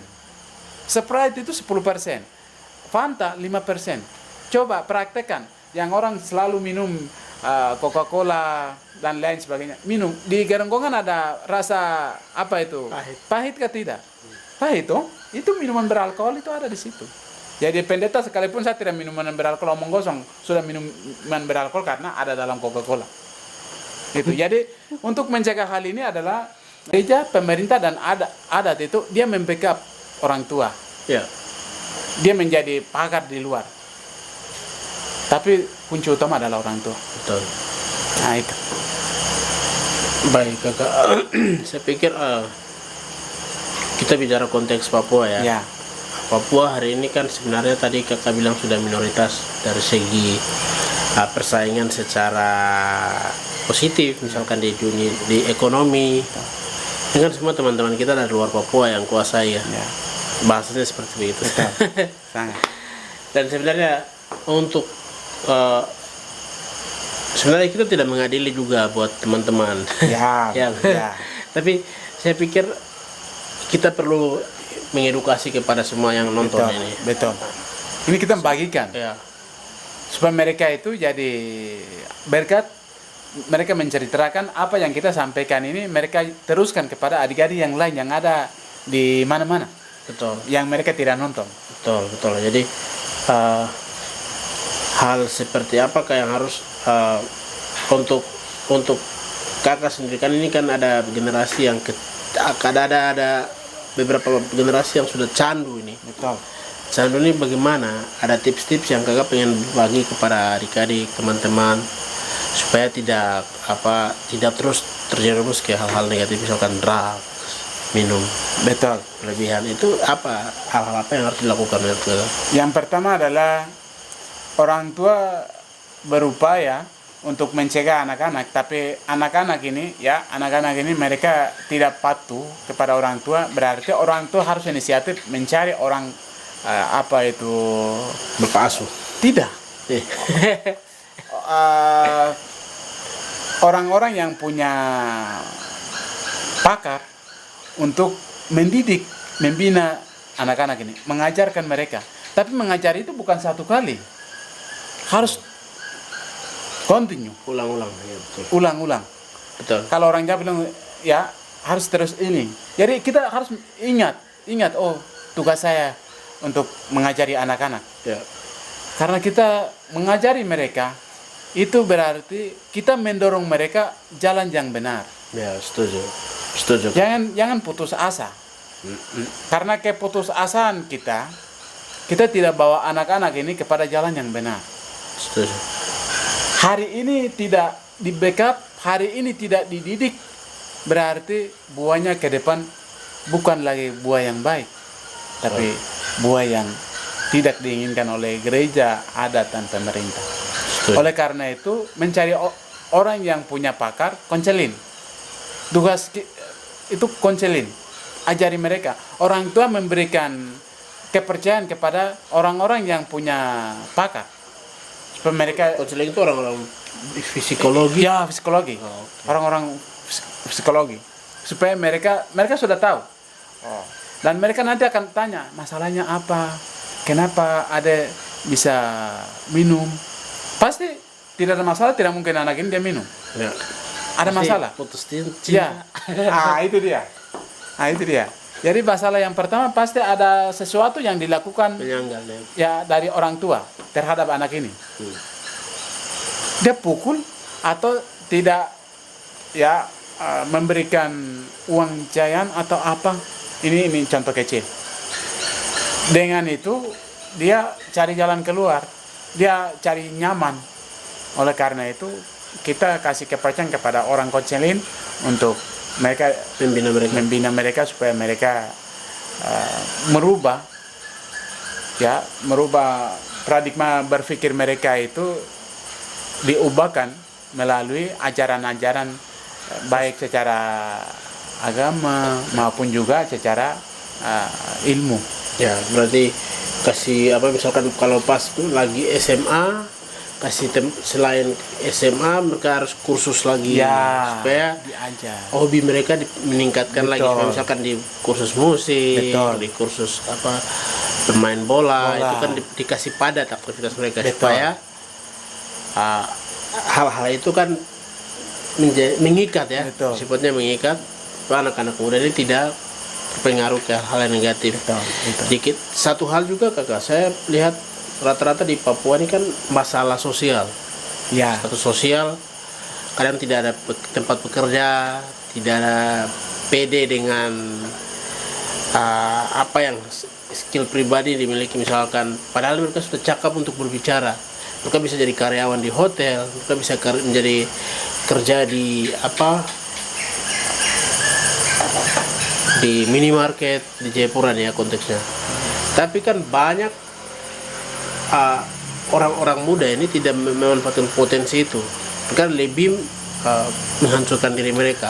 Sprite itu 10%. Fanta 5%. Coba praktekkan. Yang orang selalu minum Coca-Cola dan lain sebagainya. Minum. Di Garenggongan ada rasa apa itu? Pahit. Pahit kah tidak? Pahit toh? Itu minuman beralkohol itu ada di situ. Jadi pendeta sekalipun saya tidak minuman beralkohol, omong kosong, sudah minuman beralkohol karena ada dalam Coca-Cola. Gitu. Jadi untuk mencegah hal ini adalah gereja, pemerintah dan adat itu dia membackup orang tua. Ya. Dia menjadi pakar di luar. Tapi kunci utama adalah orang tua. Betul. Nah itu. Baik kakak, saya pikir kita bicara konteks Papua ya. Ya. Papua hari ini kan sebenarnya tadi kakak bilang sudah minoritas dari segi persaingan secara positif, misalkan di dunia, di ekonomi. Dengan semua teman-teman kita dari luar Papua yang kuasai ya. Ya. Bahasanya seperti itu. Sangat. Dan sebenarnya untuk sebenarnya kita tidak mengadili juga buat teman-teman. Ya. Ya. Ya. Tapi saya pikir kita perlu mengedukasi kepada semua yang nonton Betul. ini. Betul. Ini kita bagikan Ya. supaya mereka itu jadi berkat. Mereka menceritakan apa yang kita sampaikan ini, mereka teruskan kepada adik-adik yang lain yang ada di mana-mana, Betul. yang mereka tidak nonton. Betul. Jadi hal seperti apakah yang harus untuk kakak sendiri, kan ini kan ada generasi yang ada beberapa generasi yang sudah candu ini. Betul. Candu ini bagaimana? Ada tips-tips yang kakak pengen bagi kepada adik-adik, teman-teman supaya tidak terus terjerumus ke hal-hal negatif, misalkan drugs, minum Betul. berlebihan. Itu hal-hal apa yang harus dilakukan menurut kakak? Yang pertama adalah orang tua berupaya untuk mencegah anak-anak, tapi anak-anak ini mereka tidak patuh kepada orang tua, berarti orang tua harus inisiatif mencari orang Bapak asuh. Tidak. Orang-orang yang punya pakar untuk mendidik, membina anak-anak ini, mengajarkan mereka. Tapi mengajar itu bukan satu kali, harus continue, Ulang-ulang. Ya, betul. ulang-ulang. Betul. Kalau orang Jawa bilang ya harus terus ini. Jadi kita harus ingat, oh tugas saya untuk mengajari anak-anak. Ya. Karena kita mengajari mereka, itu berarti kita mendorong mereka jalan yang benar. Ya, setuju. Jangan putus asa. Karena keputusasaan kita tidak bawa anak-anak ini kepada jalan yang benar. Setuju. Hari ini tidak di backup, hari ini tidak dididik, berarti buahnya ke depan bukan lagi buah yang baik, tapi buah yang tidak diinginkan oleh gereja, adat, dan pemerintah. Betul. Oleh karena itu, mencari orang yang punya pakar, konselin. Tugas itu konselin, ajari mereka. Orang tua memberikan kepercayaan kepada orang-orang yang punya pakar. Supaya mereka, Konseling itu orang-orang psikologi. ya psikologi, orang-orang psikologi. Supaya mereka sudah tahu. Dan mereka nanti akan tanya, masalahnya apa? Kenapa ada bisa minum? Pasti tidak ada masalah, tidak mungkin anak ini dia minum. Ya. Ada Pasti masalah. Putus cinta. Ya. Itu dia. Jadi masalah yang pertama pasti ada sesuatu yang dilakukan Penyanggal ya. ya dari orang tua terhadap anak ini. Dia pukul atau tidak ya memberikan uang jajan atau apa. Ini contoh kecil. Dengan itu dia cari jalan keluar, dia cari nyaman. Oleh karena itu kita kasih kepercayaan kepada orang konseling untuk mereka membina mereka supaya mereka merubah paradigma berpikir mereka itu diubahkan melalui ajaran-ajaran baik secara agama maupun juga secara ilmu. Ya, berarti kasih misalkan kalau pas lagi SMA selain SMA mereka harus kursus lagi supaya diajar hobi mereka meningkatkan lagi. Misalkan di kursus musik, Betul. di kursus bermain bola. Itu kan dikasih padat aktivitas mereka supaya hal-hal itu kan mengikat ya, Betul. sifatnya mengikat. Anak-anak muda ini tidak terpengaruh ke hal yang negatif. Betul, betul. Dikit satu hal juga kakak, saya lihat rata-rata di Papua ini kan masalah sosial, Ya, status sosial, kadang tidak ada tempat bekerja, tidak ada PD dengan apa yang skill pribadi dimiliki, misalkan padahal mereka sudah cakap untuk berbicara, mereka bisa jadi karyawan di hotel, mereka bisa menjadi kerja di di minimarket di Jayapura ya konteksnya. Tapi kan banyak orang-orang muda ini tidak memanfaatkan potensi itu, mereka lebih menghancurkan diri mereka,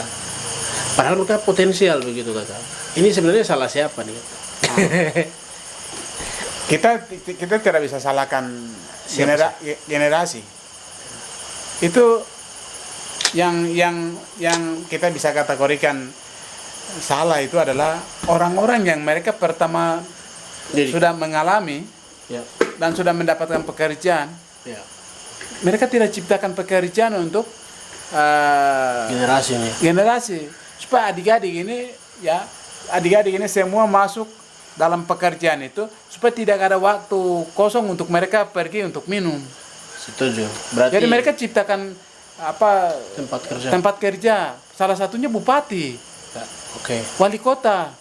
padahal mereka potensial begitu kakak. Ini sebenarnya salah siapa nih? kita tidak bisa salahkan generasi. Itu yang kita bisa kategorikan salah itu adalah orang-orang yang mereka pertama sudah mengalami Ya, dan sudah mendapatkan pekerjaan. ya. Mereka tidak ciptakan pekerjaan untuk Generasi ini. generasi supaya adik-adik ini semua masuk dalam pekerjaan itu supaya tidak ada waktu kosong untuk mereka pergi untuk minum. Setuju. Berarti Jadi mereka ciptakan tempat kerja. Salah satunya bupati, Ya, oke. wali kota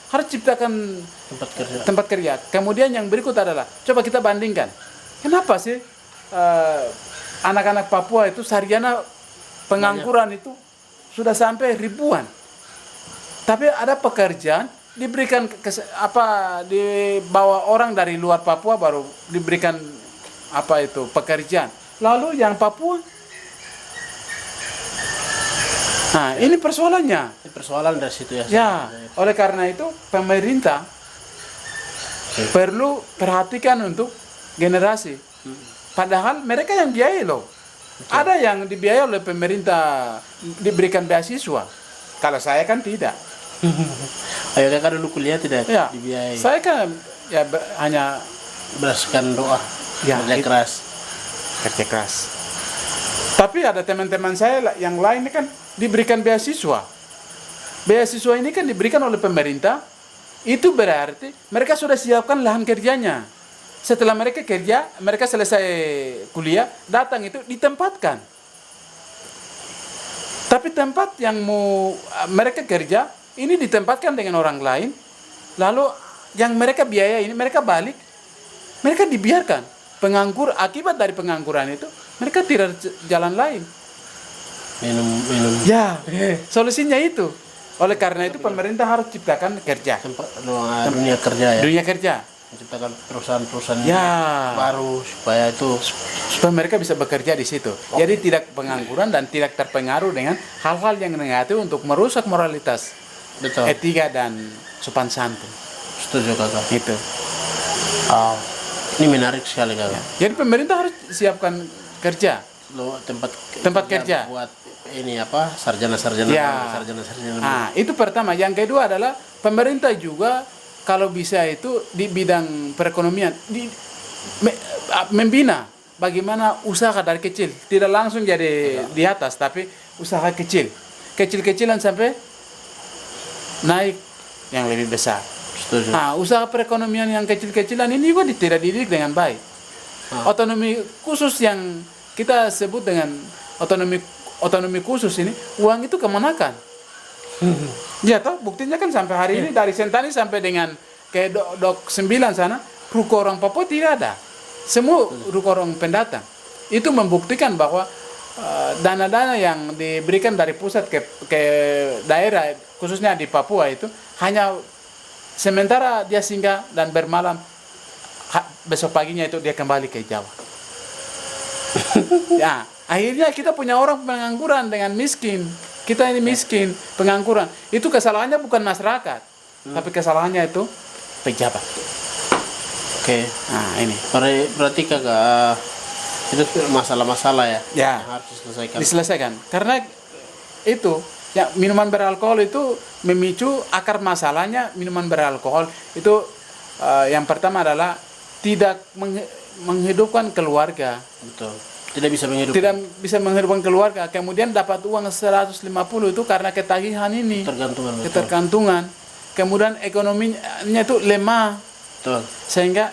harus ciptakan Tempat kerja. tempat kerja. Kemudian yang berikut adalah coba kita bandingkan. Kenapa sih anak-anak Papua itu sarjana pengangguran itu sudah sampai ribuan. Tapi ada pekerjaan diberikan dibawa orang dari luar Papua baru diberikan pekerjaan. Lalu yang Papua, nah ini persoalannya. Ini persoalan dari situ ya. Ya, oleh karena itu pemerintah perlu perhatikan untuk generasi. Padahal mereka yang biayai loh. Ada yang dibiayai oleh pemerintah diberikan beasiswa. Kalau saya kan tidak. Ayo kakak dulu kuliah tidak Ya, dibiayai. saya kan hanya Berdasarkan doa. Ya, Kerja itu. keras. kerja keras. Tapi ada teman-teman saya yang lain ini kan diberikan beasiswa. Beasiswa ini kan diberikan oleh pemerintah. Itu berarti mereka sudah siapkan lahan kerjanya. Setelah mereka kerja, mereka selesai kuliah, datang itu ditempatkan. Tapi tempat yang mau mereka kerja, ini ditempatkan dengan orang lain. Lalu yang mereka biaya ini, mereka balik, mereka dibiarkan. Penganggur, akibat dari pengangguran itu, mereka tidak jalan lain. Minum. Ya, solusinya itu. Oleh karena itu pemerintah harus ciptakan kerja. Dunia kerja ya. Dunia kerja. Menciptakan perusahaan-perusahaan Ya. baru supaya itu Supaya mereka bisa bekerja di situ. Jadi tidak pengangguran dan tidak terpengaruh dengan hal-hal yang negatif untuk merusak moralitas, betul. etika dan sopan santun. Setuju kakak. Itu. Ini menarik sekali kakak. Jadi pemerintah harus siapkan kerja. Lo Tempat kerja. buat ini sarjana-sarjana Ya. sarjana-sarjana. Nah, itu pertama. Yang kedua adalah pemerintah juga kalau bisa itu di bidang perekonomian membina bagaimana usaha dari kecil, tidak langsung jadi di atas, tapi usaha kecil-kecilan sampai naik yang lebih besar. Setuju. Nah, usaha perekonomian yang kecil-kecilan ini juga tidak dididik dengan baik. Otonomi khusus yang kita sebut dengan otonomi khusus ini, uang itu kemanakan? Ya toh, buktinya kan sampai hari ini dari Sentani sampai dengan ke Dok 9 sana, ruko orang Papua tidak ada. Semua ruko orang pendatang. Itu membuktikan bahwa dana-dana yang diberikan dari pusat ke daerah, khususnya di Papua itu, hanya sementara dia singgah dan bermalam, besok paginya itu dia kembali ke Jawa. Ya, akhirnya kita punya orang pengangguran dengan miskin. Kita ini miskin, pengangguran. Itu kesalahannya bukan masyarakat, tapi kesalahannya itu pejabat. Oke. Nah, ini. Berarti kakak itu masalah-masalah ya? Ya. Yang harus diselesaikan. Diselesaikan. Karena itu, ya minuman beralkohol itu memicu akar masalahnya. Minuman beralkohol itu yang pertama adalah tidak menghidupkan keluarga. Betul. Tidak bisa menghidupkan. tidak bisa menghidupkan keluarga. Kemudian dapat uang 150 itu karena ketagihan ini, Tergantungan. Betul. ketergantungan. Kemudian ekonominya itu lemah, Betul. sehingga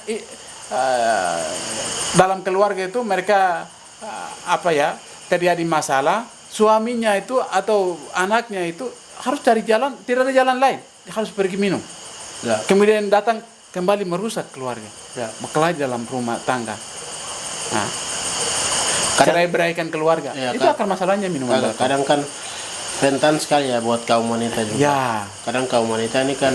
dalam keluarga itu mereka terjadi masalah. Suaminya itu atau anaknya itu harus cari jalan, tidak ada jalan lain, harus pergi minum. Ya. Kemudian datang kembali merusak keluarga, Ya. berkelahi dalam rumah tangga. Nah, Kadang- cerai-beraikan keluarga, Ya, itu kan- akar masalahnya minuman beralkohol. Kadang kan rentan sekali ya buat kaum wanita juga. Ya, Kadang kaum wanita ini kan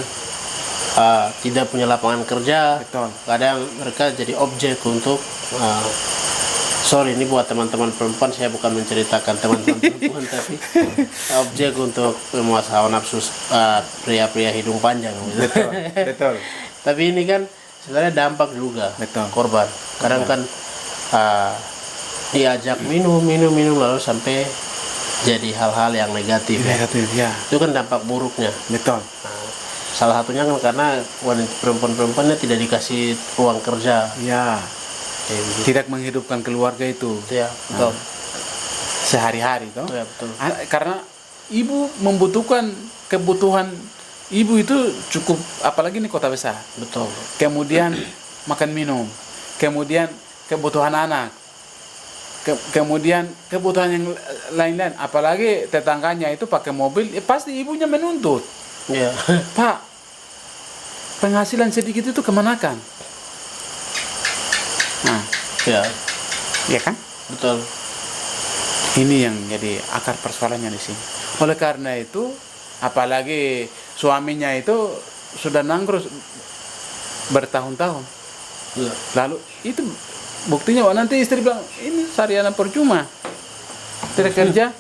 tidak punya lapangan kerja. betul. Kadang mereka jadi objek untuk sorry ini buat teman-teman perempuan, saya bukan menceritakan teman-teman perempuan tapi objek untuk memuaskan nafsu pria-pria hidung panjang gitu. Betul, betul. Tapi ini kan sebenarnya dampak juga Betul. korban. Kadang kan diajak minum lalu sampai jadi hal-hal yang negatif ya. Negatif, ya, Itu kan dampak buruknya. betul. Nah, salah satunya kan karena wanita perempuan-perempuannya tidak dikasih ruang kerja. Ya, Kayak begitu. tidak menghidupkan keluarga itu Ya, betul. sehari-hari, toh. Ya, betul. Karena ibu membutuhkan kebutuhan ibu itu cukup, apalagi di kota besar. Betul. Kemudian makan minum, kemudian kebutuhan anak, kemudian kebutuhan yang lain-lain, apalagi tetangganya itu pakai mobil, pasti ibunya menuntut, Ya. Pak, penghasilan sedikit itu kemanakan? Nah, Ya, ya kan? betul. Ini yang jadi akar persoalannya di sini. Oleh karena itu, apalagi suaminya itu sudah nangkrus bertahun-tahun. Ya. Lalu itu buktinya, nanti istri bilang, ini sarjana percuma, tidak kerja,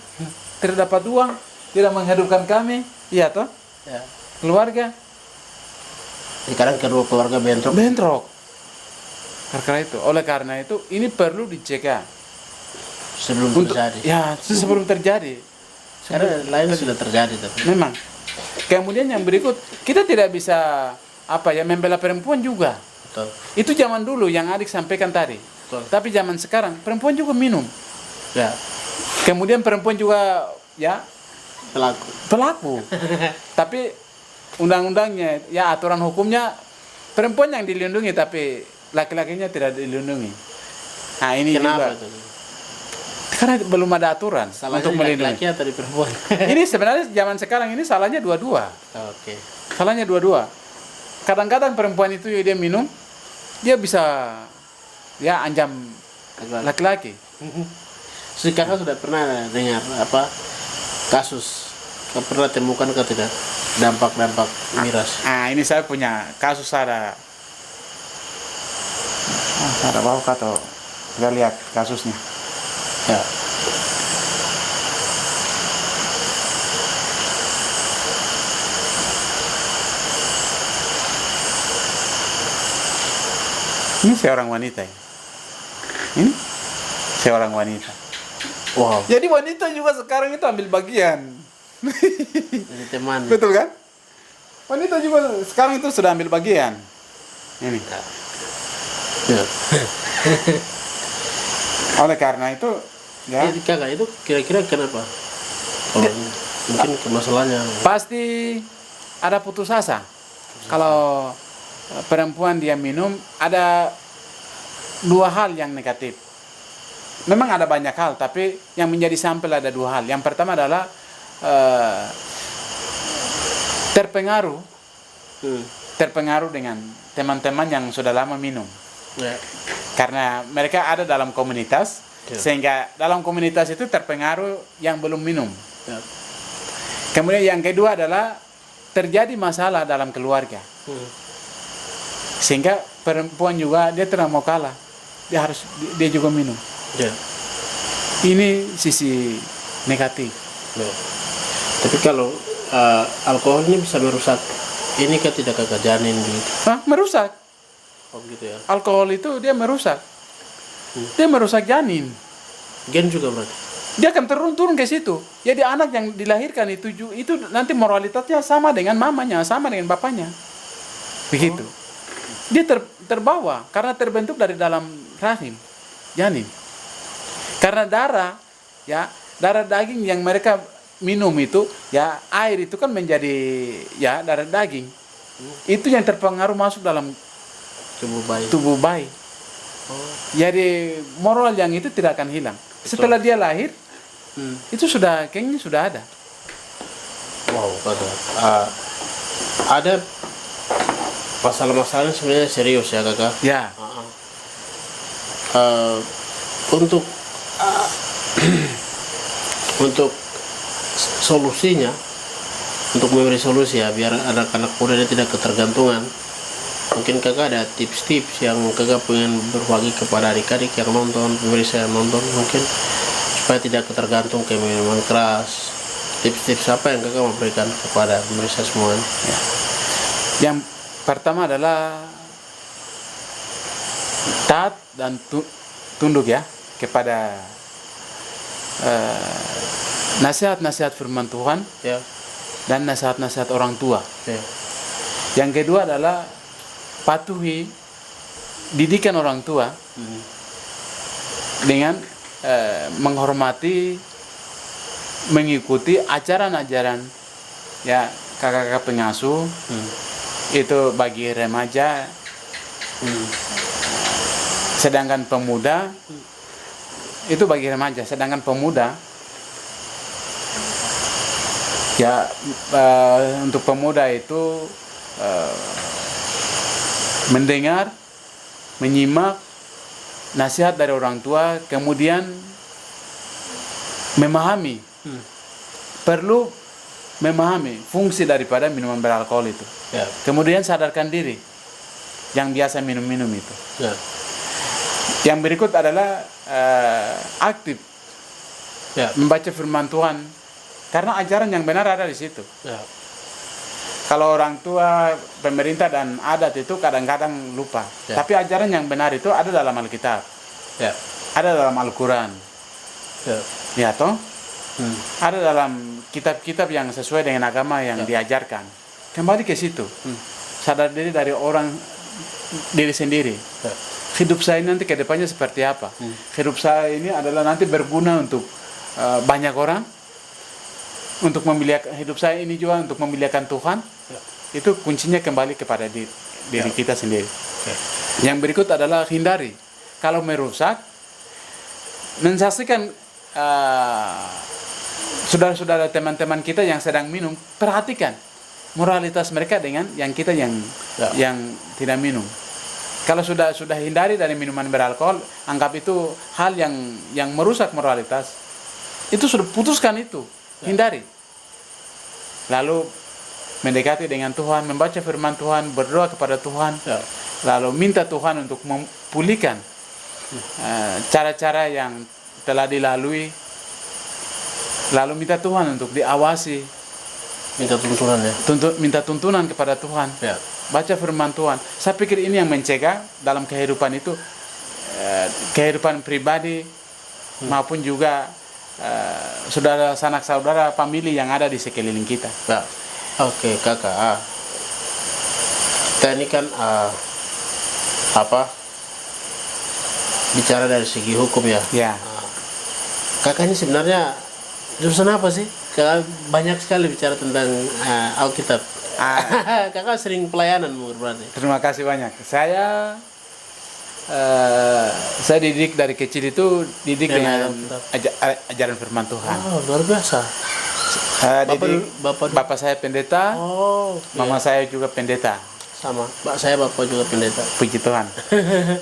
tidak dapat uang, tidak menghidupkan kami, iya toh, Ya. keluarga Sekarang kedua keluarga bentrok. bentrok. Karena itu, oleh karena itu, ini perlu dicegah Sebelum terjadi. ya sebelum terjadi. Karena lain sudah terjadi tapi. Memang. Kemudian yang berikut, kita tidak bisa membela perempuan juga. Betul. Itu zaman dulu yang adik sampaikan tadi. Betul. Tapi zaman sekarang perempuan juga minum. Ya, Kemudian perempuan juga ya pelaku. Tapi undang-undangnya, ya aturan hukumnya perempuan yang dilindungi tapi laki-lakinya tidak dilindungi. Nah ini Kenapa juga itu? karena belum ada aturan Salahnya untuk di melindungi. laki-laki atau di perempuan? Ini sebenarnya zaman sekarang ini salahnya dua-dua. Oke. Salahnya dua-dua. Kadang-kadang perempuan itu dia minum, dia bisa ya anjam laki-laki. Kakak sudah pernah dengar kasus? Pernah temukan ke tidak dampak-dampak miras? Nah ini saya punya kasus ada bawa atau kita lihat kasusnya. Ya. Ini seorang wanita ya. Ini seorang wanita. Wow. Jadi wanita juga sekarang itu ambil bagian. Ini teman. Betul kan? Wanita juga sekarang itu sudah ambil bagian. Ini. Ya. Oleh karena itu ya Jadi kakak itu kira-kira kenapa? Kalau mungkin masalahnya. pasti ada putus asa. Kalau perempuan dia minum, ada dua hal yang negatif. Memang ada banyak hal, tapi yang menjadi sampel ada dua hal. Yang pertama adalah terpengaruh dengan teman-teman yang sudah lama minum. Ya. Karena mereka ada dalam komunitas, Ya. sehingga dalam komunitas itu terpengaruh yang belum minum. Ya. Kemudian yang kedua adalah terjadi masalah dalam keluarga. Sehingga perempuan juga dia tidak mau kalah. Dia juga minum. Ya. Ini sisi negatif. Ya. Tapi kalau alkohol ini bisa merusak ini kan tidak kakak janin gitu. Merusak. Oh gitu ya. Alkohol itu dia merusak. Dia merusak janin. Gen juga berarti. Dia akan turun ke situ. Jadi anak yang dilahirkan itu nanti moralitasnya sama dengan mamanya, sama dengan bapaknya. Begitu. Dia terbawa karena terbentuk dari dalam rahim janin. Karena darah daging yang mereka minum itu, ya air itu kan menjadi ya darah daging. Itu yang terpengaruh masuk dalam tubuh bayi. Jadi moral yang itu tidak akan hilang. Setelah dia lahir, itu kayaknya sudah ada. Wow, ada masalah-masalah sebenarnya serius ya kakak. Ya. Untuk untuk solusinya, untuk memberi solusi ya biar anak-anak muda dia tidak ketergantungan. Mungkin kakak ada tips-tips yang kakak pengen berbagi kepada adik-adik yang nonton, pemirsa yang nonton, mungkin supaya tidak ketergantung ke minuman keras. Tips-tips apa yang kakak memberikan kepada pemirsa semuanya? Ya. Yang pertama adalah taat dan tunduk ya kepada nasihat-nasihat firman Tuhan Ya. dan nasihat-nasihat orang tua. Ya. Yang kedua adalah patuhi didikan orang tua dengan menghormati, mengikuti ajaran-ajaran ya kakak-kakak pengasuh. Itu bagi remaja. Sedangkan pemuda itu bagi remaja, sedangkan pemuda ya untuk pemuda itu mendengar, menyimak nasihat dari orang tua, kemudian memahami, perlu memahami fungsi daripada minuman beralkohol itu. Ya. Kemudian sadarkan diri yang biasa minum-minum itu. Ya. Yang berikut adalah aktif Ya. membaca firman Tuhan, karena ajaran yang benar ada di situ. Ya. Kalau orang tua, pemerintah dan adat itu kadang-kadang lupa. Ya. Tapi ajaran yang benar itu ada dalam Alkitab, Ya. ada dalam Al-Quran, Ya. ya toh? Ada dalam kitab-kitab yang sesuai dengan agama yang diajarkan. Kembali ke situ, sadar diri dari orang diri sendiri. Ya. Hidup saya nanti ke depannya seperti apa? Hidup saya ini adalah nanti berguna untuk banyak orang, untuk memuliakan hidup saya ini juga untuk memuliakan Tuhan. Itu kuncinya kembali kepada diri kita sendiri. Yang berikut adalah hindari kalau merusak, mensaksikan saudara-saudara teman-teman kita yang sedang minum, perhatikan moralitas mereka dengan yang kita yang tidak minum. Kalau sudah hindari dari minuman beralkohol, anggap itu hal yang merusak moralitas. Itu sudah putuskan itu, hindari. Lalu mendekati dengan Tuhan, membaca firman Tuhan, berdoa kepada Tuhan, lalu minta Tuhan untuk memulihkan cara-cara yang telah dilalui, lalu minta Tuhan untuk diawasi, minta tuntunan kepada Tuhan. Baca firman Tuhan. Saya pikir ini yang mencegah dalam kehidupan itu, kehidupan pribadi maupun juga saudara sanak saudara famili yang ada di sekeliling kita. Oke, kakak. Kita ini kan bicara dari segi hukum ya. Ya. Kakak ini sebenarnya jurusan apa sih? Kakak banyak sekali bicara tentang Alkitab. Kakak sering pelayanan berarti. Terima kasih banyak. Saya dididik dari kecil itu dengan ajaran firman Tuhan. Oh, luar biasa. Bapak saya pendeta, mama saya juga pendeta. Sama, bapak juga pendeta. Puji Tuhan.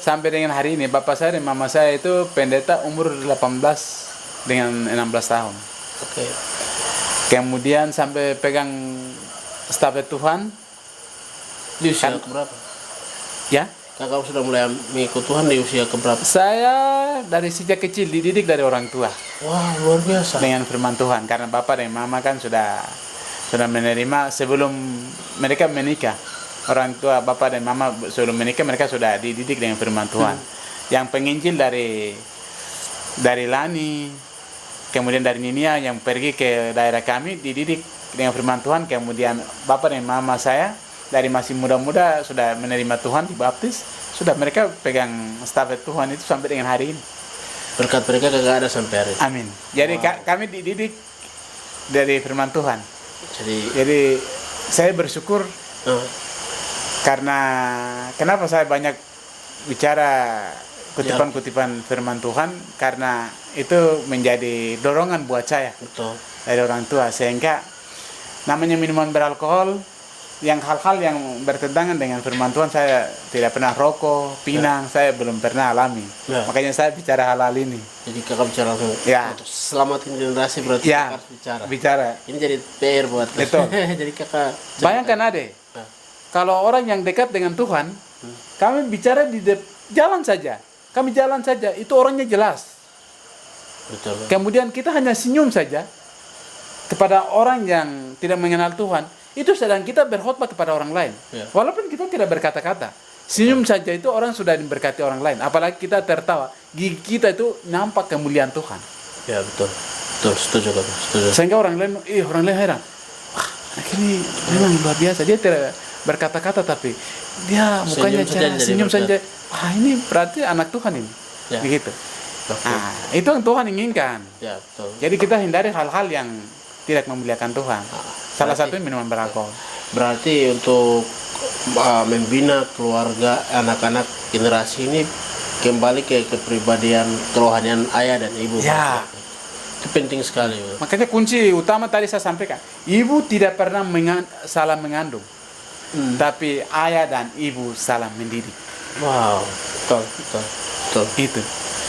Sampai dengan hari ini bapak saya dan mama saya itu pendeta umur 18 dengan 16 tahun. Oke. Kemudian sampai pegang stafet Tuhan di usia keberapa? Ya. Kakak sudah mulai mengikut Tuhan di usia keberapa? Saya dari sejak kecil dididik dari orang tua. Wah, luar biasa. Dengan firman Tuhan, karena bapak dan mama kan sudah menerima sebelum mereka menikah. Orang tua bapak dan mama sebelum menikah mereka sudah dididik dengan firman Tuhan. Yang penginjil dari Lani, kemudian dari Ninia yang pergi ke daerah kami dididik dengan firman Tuhan. Kemudian bapak dan mama saya dari masih muda-muda sudah menerima Tuhan, dibaptis, sudah mereka pegang stafet Tuhan itu sampai dengan hari ini. Berkat mereka kagak ada sampai hari ini. Amin. Jadi kami dididik dari firman Tuhan. Jadi saya bersyukur karena kenapa saya banyak bicara kutipan-kutipan firman Tuhan, karena itu menjadi dorongan buat saya. Betul. Dari orang tua, sehingga namanya minuman beralkohol, yang hal-hal yang bertentangan dengan firman Tuhan, saya tidak pernah rokok, pinang, saya belum pernah alami. Makanya saya bicara hal-hal ini. Jadi kakak bicara langsung untuk selamatkan generasi, berarti kakak harus bicara. Ini jadi PR buat betul. Jadi kakak bayangkan Ade, kalau orang yang dekat dengan Tuhan, kami bicara di jalan saja, kami jalan saja, itu orangnya jelas. Betul. Kemudian kita hanya senyum saja kepada orang yang tidak mengenal Tuhan, itu sedang kita berkhotbah kepada orang lain. Walaupun kita tidak berkata-kata, senyum saja itu orang sudah diberkati orang lain. Apalagi kita tertawa, gigi kita itu nampak kemuliaan Tuhan. Ya betul, betul, setuju kan, setuju. Sehingga orang lain heran, wah, anak ini memang luar biasa. Dia tidak berkata-kata tapi dia mukanya senyum saja. Wah, ini berarti anak Tuhan ini. Begitu. Nah, itu yang Tuhan inginkan. Ya betul. Jadi kita hindari hal-hal yang tidak memuliakan Tuhan. Salah satunya minuman beralkohol. Berarti untuk membina keluarga, anak-anak generasi ini kembali ke kepribadian kerohanian ayah dan ibu. Ya. Itu penting sekali. Makanya kunci utama tadi saya sampaikan, ibu tidak pernah salah mengandung, tapi ayah dan ibu salah mendidik. Wow, betul. Itu.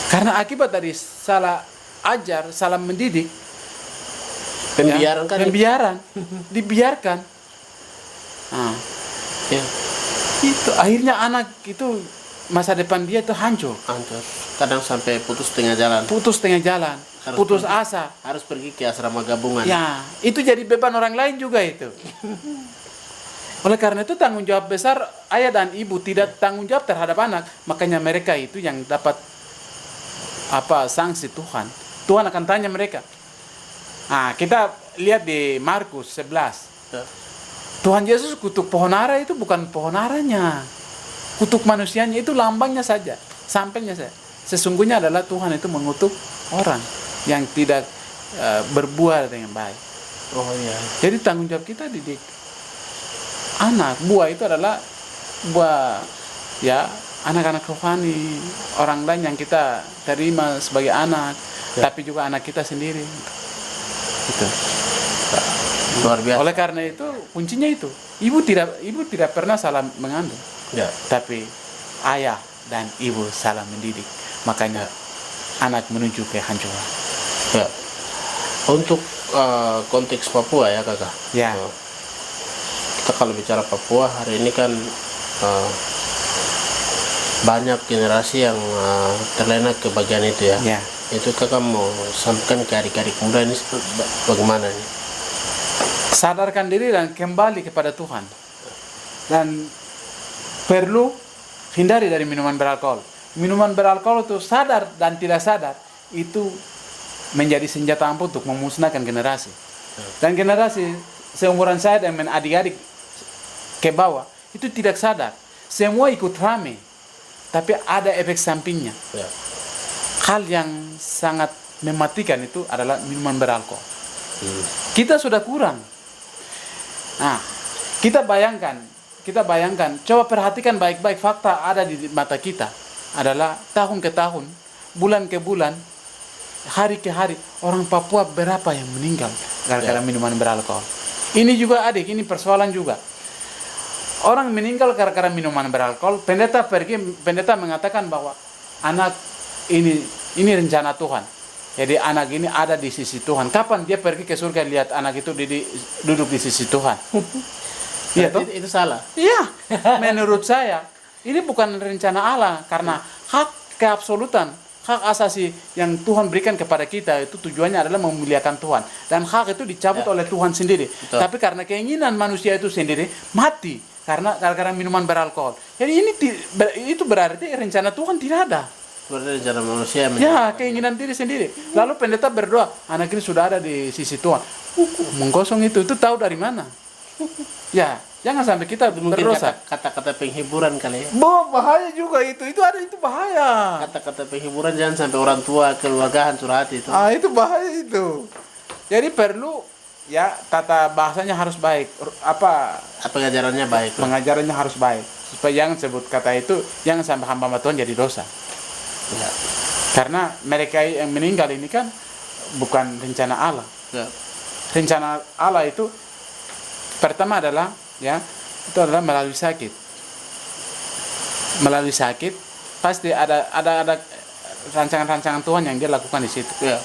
Karena akibat dari salah ajar, salah mendidik, pembiaran, dibiarkan. Nah, itu akhirnya anak itu masa depan dia itu hancur. Kadang sampai putus tengah jalan. Putus asa. Harus pergi ke asrama gabungan. Ya, itu jadi beban orang lain juga itu. Oleh karena itu tanggung jawab besar ayah dan ibu, tidak tanggung jawab terhadap anak. Makanya mereka itu yang dapat sanksi Tuhan. Tuhan akan tanya mereka. Nah, kita lihat di Markus 11. Tuhan Yesus kutuk pohon ara itu bukan pohon aranya. Kutuk manusianya itu lambangnya saja, sampelnya saja. Sesungguhnya adalah Tuhan itu mengutuk orang yang tidak berbuah dengan baik. Oh iya. Jadi tanggung jawab kita didik anak. Buah itu adalah buah anak-anak rohani, orang lain yang kita terima sebagai anak, tapi juga anak kita sendiri. Itu. Luar biasa. Oleh karena itu kuncinya itu, ibu tidak pernah salah mengandung, tapi ayah dan ibu salah mendidik, makanya anak menuju kehancuran. Untuk konteks Papua ya kakak. Kita kalau bicara Papua hari ini kan banyak generasi yang terlena ke bagian itu ya. Itu kakak mau sampaikan ke adik-adik muda ini bagaimana nih? Sadarkan diri dan kembali kepada Tuhan. Dan perlu hindari dari minuman beralkohol. Minuman beralkohol itu sadar dan tidak sadar itu menjadi senjata ampuh untuk memusnahkan generasi. Dan generasi seumuran saya dan adik-adik ke bawah itu tidak sadar. Semua ikut rame, tapi ada efek sampingnya. Hal yang sangat mematikan itu adalah minuman beralkohol. Kita sudah kurang. Nah, kita bayangkan, coba perhatikan baik-baik, fakta ada di mata kita adalah tahun ke tahun, bulan ke bulan, hari ke hari, orang Papua berapa yang meninggal gara-gara minuman beralkohol. Ini juga ini persoalan juga. Orang meninggal gara-gara minuman beralkohol, pendeta mengatakan bahwa anak ini rencana Tuhan. Jadi anak ini ada di sisi Tuhan. Kapan dia pergi ke surga lihat anak itu duduk di sisi Tuhan? Iya toh? Itu salah. Iya. Menurut saya ini bukan rencana Allah, karena hak keabsolutan, hak asasi yang Tuhan berikan kepada kita itu tujuannya adalah memuliakan Tuhan, dan hak itu dicabut oleh Tuhan sendiri. Betul. Tapi karena keinginan manusia itu sendiri mati karena gara-gara minuman beralkohol. Jadi itu berarti rencana Tuhan tidak ada. Berarti rencana manusia keinginan diri sendiri. Lalu pendeta berdoa, anak ini sudah ada di sisi Tuhan. Menggosong itu tahu dari mana? Jangan sampai kita Mungkin berdosa. kata-kata penghiburan kali ya. Bahaya juga itu ada itu bahaya. Kata-kata penghiburan jangan sampai orang tua keluarga hancur hati itu. Itu bahaya itu. Jadi perlu ya tata bahasanya harus baik. Pengajarannya baik. Pengajarannya harus baik. Supaya jangan sebut kata itu, jangan sampai hamba Tuhan jadi dosa. Ya. Karena mereka yang meninggal ini kan bukan rencana Allah. Ya. Rencana Allah itu pertama adalah ya itu adalah melalui sakit. Melalui sakit pasti ada rancangan-rancangan Tuhan yang dia lakukan di situ. Ya.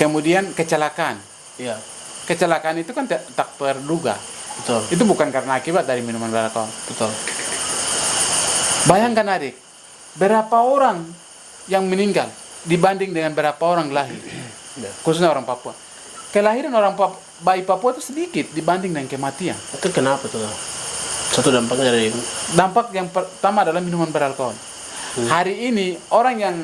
Kemudian kecelakaan. Ya. Kecelakaan itu kan tak terduga. Betul. Itu bukan karena akibat dari minuman beralkohol. Betul. Bayangkan adik, berapa orang yang meninggal dibanding dengan berapa orang lahir. Ya. Khususnya orang Papua. Kelahiran bayi Papua itu sedikit dibanding dengan kematian. Itu kenapa tuh? Satu dampaknya dari Dampak yang pertama adalah minuman beralkohol. Hari ini orang yang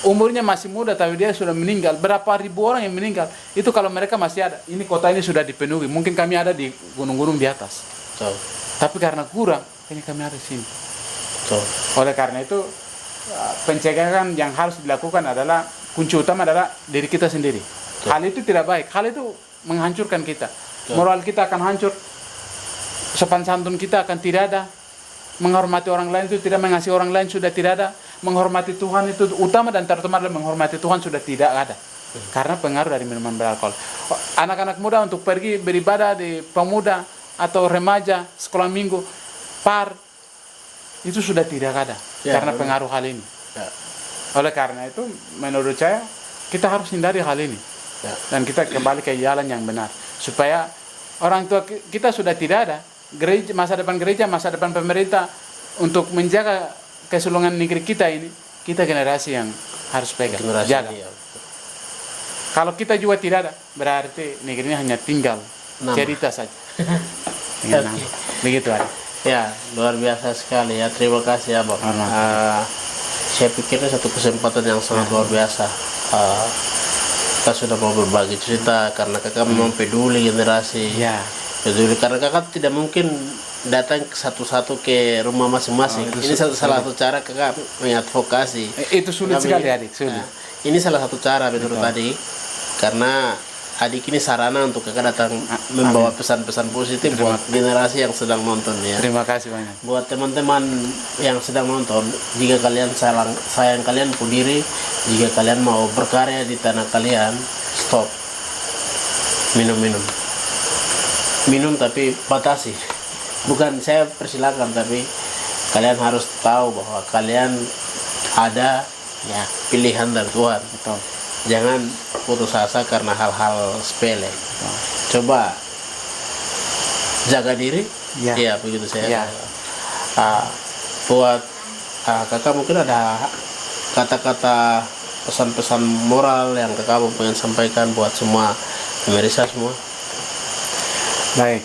umurnya masih muda tapi dia sudah meninggal, berapa ribu orang yang meninggal. Itu kalau mereka masih ada, ini kota ini sudah dipenuhi. Mungkin kami ada di gunung-gunung di atas. Betul. Tapi karena kurang, ini kami ada di sini. Betul. Oleh karena itu pencegahan yang harus dilakukan adalah kunci utama adalah diri kita sendiri. Hal itu tidak baik. Hal itu menghancurkan kita. Moral kita akan hancur. Sopan santun kita akan tidak ada. Menghormati orang lain itu tidak, mengasihi orang lain sudah tidak ada. Menghormati Tuhan itu utama dan terutama adalah menghormati Tuhan sudah tidak ada. Karena pengaruh dari minuman beralkohol. Anak-anak muda untuk pergi beribadah di pemuda atau remaja, sekolah minggu, itu sudah tidak ada. Karena pengaruh hal ini. Ya. Oleh karena itu menurut saya kita harus hindari hal ini. Ya. Dan kita kembali ke jalan yang benar supaya orang tua kita sudah tidak ada, gereja, masa depan gereja, masa depan pemerintah untuk menjaga keseluruhan negeri kita ini, kita generasi yang harus pegang, jaga. Ya. Kalau kita juga tidak ada, berarti negeri ini hanya tinggal cerita saja. Dengan nama. Begitu ada. Ya, luar biasa sekali ya. Terima kasih ya, Bang. Saya pikir ini satu kesempatan yang sangat luar biasa. Kita sudah mau berbagi cerita karena kakak memang peduli generasi. Ya. Peduli karena kakak tidak mungkin datang satu-satu ke rumah masing-masing. Ini salah satu cara kakak mengadvokasi. Itu sulit sekali adik, sulit. Nah, ini salah satu cara menurut adik karena adik ini sarana untuk kakak datang membawa pesan-pesan positif buat generasi yang sedang nonton ya. Terima kasih banyak. Buat teman-teman yang sedang nonton, jika kalian sayang kalian diri, jika kalian mau berkarya di tanah kalian, stop. Minum tapi batasi. Bukan saya persilakan, tapi kalian harus tahu bahwa kalian ada ya pilihan dari Tuhan. Betul. Jangan putus asa karena hal-hal sepele. Coba jaga diri. Ya begitu saya. Ya. Buat kakak mungkin ada kata-kata pesan-pesan moral yang kakak mau pengen sampaikan buat semua pemirsa semua. Baik.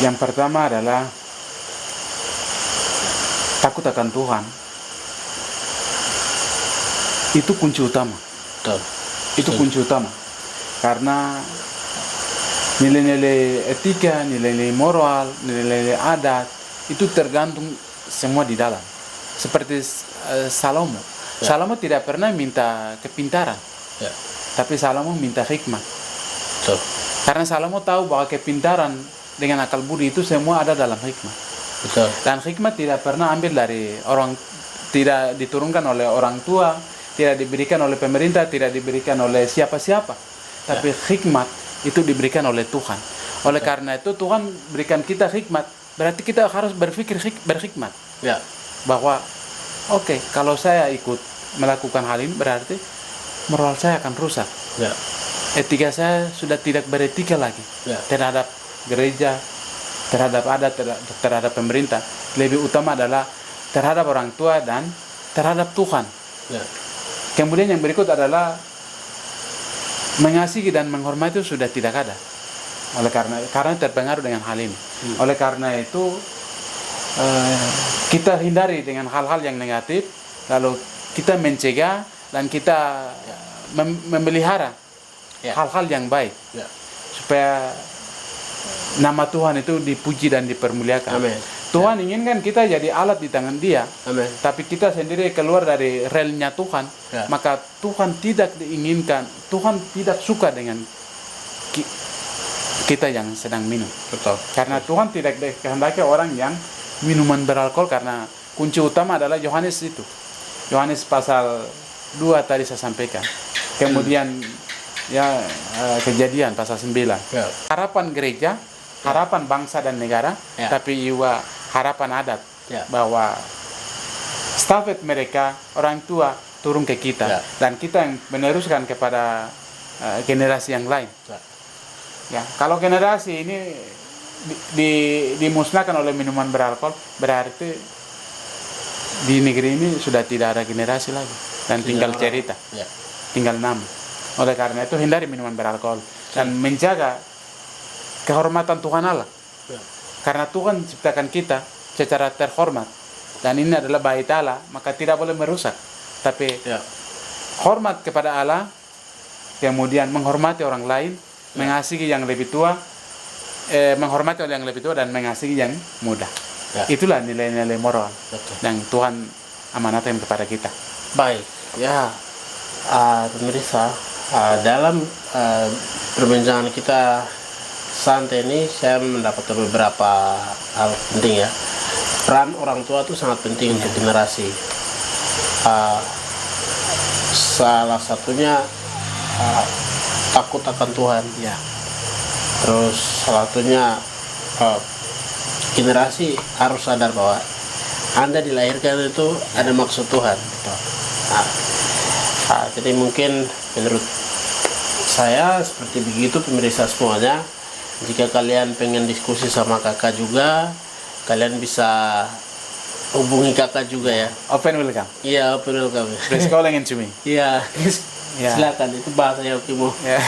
Yang pertama adalah takut akan Tuhan. Itu kunci utama. Betul. Itu kunci utama. Karena nilai-nilai etika, nilai-nilai moral, nilai-nilai adat itu tergantung semua di dalam. Seperti Salomo. Ya. Salomo tidak pernah minta kepintaran. Ya. Tapi Salomo minta hikmat. Betul. Karena Salomo tahu bahwa kepintaran dengan akal budi itu semua ada dalam hikmat. Betul. Dan hikmat tidak pernah ambil dari orang, tidak diturunkan oleh orang tua, tidak diberikan oleh pemerintah, tidak diberikan oleh siapa-siapa. Tapi hikmat itu diberikan oleh Tuhan. Oleh karena itu Tuhan berikan kita hikmat, berarti kita harus berpikir berhikmat. Ya. Bahwa oke, kalau saya ikut melakukan hal ini berarti moral saya akan rusak. Ya. Etika saya sudah tidak beretika lagi. Ya. Terhadap gereja, terhadap adat, terhadap pemerintah. Lebih utama adalah terhadap orang tua dan terhadap Tuhan. Ya. Kemudian yang berikut adalah mengasihi dan menghormati itu sudah tidak ada. Oleh karena terpengaruh dengan hal ini. Oleh karena itu kita hindari dengan hal-hal yang negatif, lalu kita mencegah dan kita memelihara hal-hal yang baik. Ya. Supaya nama Tuhan itu dipuji dan dipermuliakan. Amin. Tuhan inginkan kita jadi alat di tangan Dia. Amin. Tapi kita sendiri keluar dari relnya Tuhan, Ya. maka Tuhan tidak diinginkan, Tuhan tidak suka dengan kita yang sedang minum. Betul. Karena Tuhan tidak kehendaki orang yang minuman beralkohol, karena kunci utama adalah Yohanes itu. Yohanes pasal 2 tadi saya sampaikan. Kemudian Kejadian pasal 9. Ya. Harapan gereja, harapan bangsa dan negara, Ya. tapi juga harapan adat, Ya. bahwa stafet mereka orang tua turun ke kita, Ya. dan kita yang meneruskan kepada generasi yang lain. Ya. Ya, kalau generasi ini dimusnahkan oleh minuman beralkohol, berarti di negeri ini sudah tidak ada generasi lagi, dan tinggal cerita, Ya. tinggal nama. Oleh karena itu hindari minuman beralkohol dan menjaga kehormatan Tuhan Allah. Ya. Karena Tuhan ciptakan kita secara terhormat, dan ini adalah bait Allah, maka tidak boleh merusak. Tapi Ya. hormat kepada Allah, kemudian menghormati orang lain, mengasihi yang lebih tua, menghormati orang yang lebih tua dan mengasihi yang muda. Ya. Itulah nilai-nilai moral Betul. yang Tuhan amanatkan kepada kita. Baik, ya, pemirsa, dalam perbincangan kita santai ini saya mendapatkan beberapa hal penting ya. Peran orang tua itu sangat penting untuk generasi. Salah satunya takut akan Tuhan. Ya, Terus salah satunya generasi harus sadar bahwa Anda dilahirkan itu ada maksud Tuhan. Jadi mungkin menurut saya seperti begitu pemirsa semuanya. Jika kalian pengen diskusi sama kakak juga, kalian bisa hubungi kakak juga ya. open welcome. Iya, open welcome. Please calling into me. Iya, Ya. silakan, itu bahasanya Okimo. Yeah.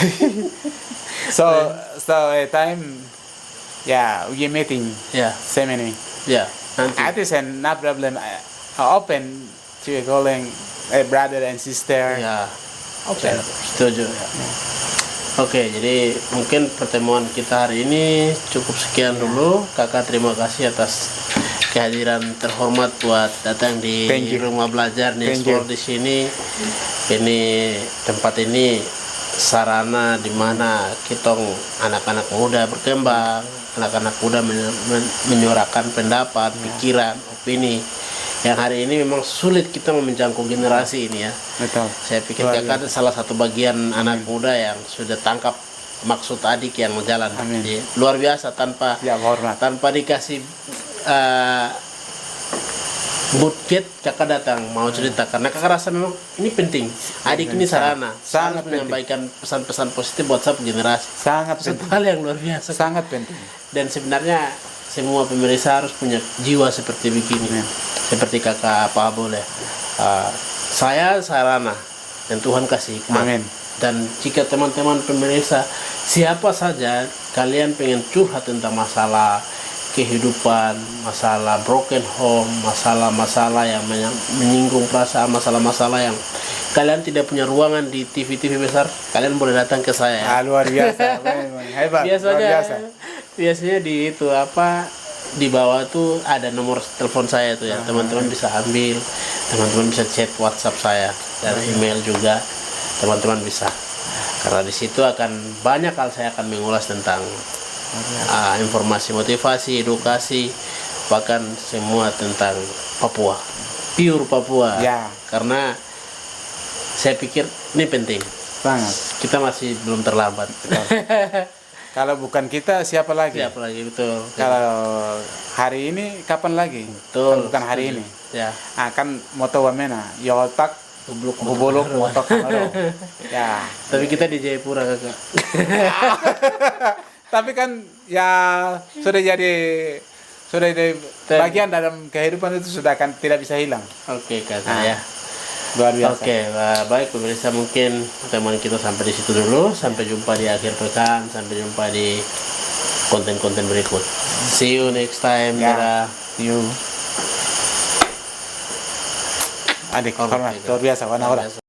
so a time, we meeting Ya, ceremony. ya, nanti. It is no problem. Open to calling a brother and sister. Ya, Open. setuju. Oke, jadi mungkin pertemuan kita hari ini cukup sekian dulu. Kakak terima kasih atas kehadiran terhormat buat datang di Thank you. rumah belajar nih Thank you. di sini. Ini tempat ini sarana di mana kita anak-anak muda berkembang, anak-anak muda menyuarakan pendapat, pikiran, opini. Yang hari ini memang sulit kita menjangkau generasi ini ya. Betul. Saya pikir Luar kakak salah satu bagian anak muda yang sudah tangkap maksud adik yang jalan. Amin. Jadi, luar biasa tanpa Ya, hormat. dikasih budget kakak datang mau cerita karena kakak rasa memang ini penting. Adik ini sarana Sangat harus menyampaikan pesan-pesan positif buat satu generasi. Sangat Satu penting. hal yang luar biasa. Sangat penting. Dan sebenarnya semua pemirsa harus punya jiwa seperti begini. Amin. Seperti kakak Pak Abul ya. Saya sarana dan Tuhan kasih hikmat. Amin. Dan jika teman-teman pemirsa siapa saja kalian pengen curhat tentang masalah kehidupan, masalah broken home, masalah-masalah yang menyinggung perasaan, masalah-masalah yang kalian tidak punya ruangan di TV-TV besar, kalian boleh datang ke saya ya. Luar biasa. Hebat. Biasanya Luar biasa. biasanya di itu di bawah tuh ada nomor telepon saya tuh ya. Teman-teman bisa ambil, teman-teman bisa chat WhatsApp saya dan email juga, teman-teman bisa. Karena di situ akan banyak hal saya akan mengulas tentang informasi motivasi, edukasi, bahkan semua tentang Papua, pure Papua. Ya. Karena saya pikir ini penting. Sangat. Kita masih belum terlambat. Kalau bukan kita, siapa lagi? Siapa lagi, betul. Kalau hari ini, kapan lagi? Betul. Kalau bukan hari ini. Ya. Kan moto wamena, yotak, hubuluk, moto kanado. Ya. Tapi kita di Jayapura kakak. Tapi kan ya sudah jadi bagian dalam kehidupan itu sudah kan tidak bisa hilang. Oke kakak ya. Luar biasa. Oke, baik pemirsa, mungkin pertemuan kita sampai di situ dulu. Sampai jumpa di akhir pekan. Sampai jumpa di konten-konten berikut. See you next time. Ya. Dadah. You. Adik, hormat. Luar biasa, warna Luar biasa.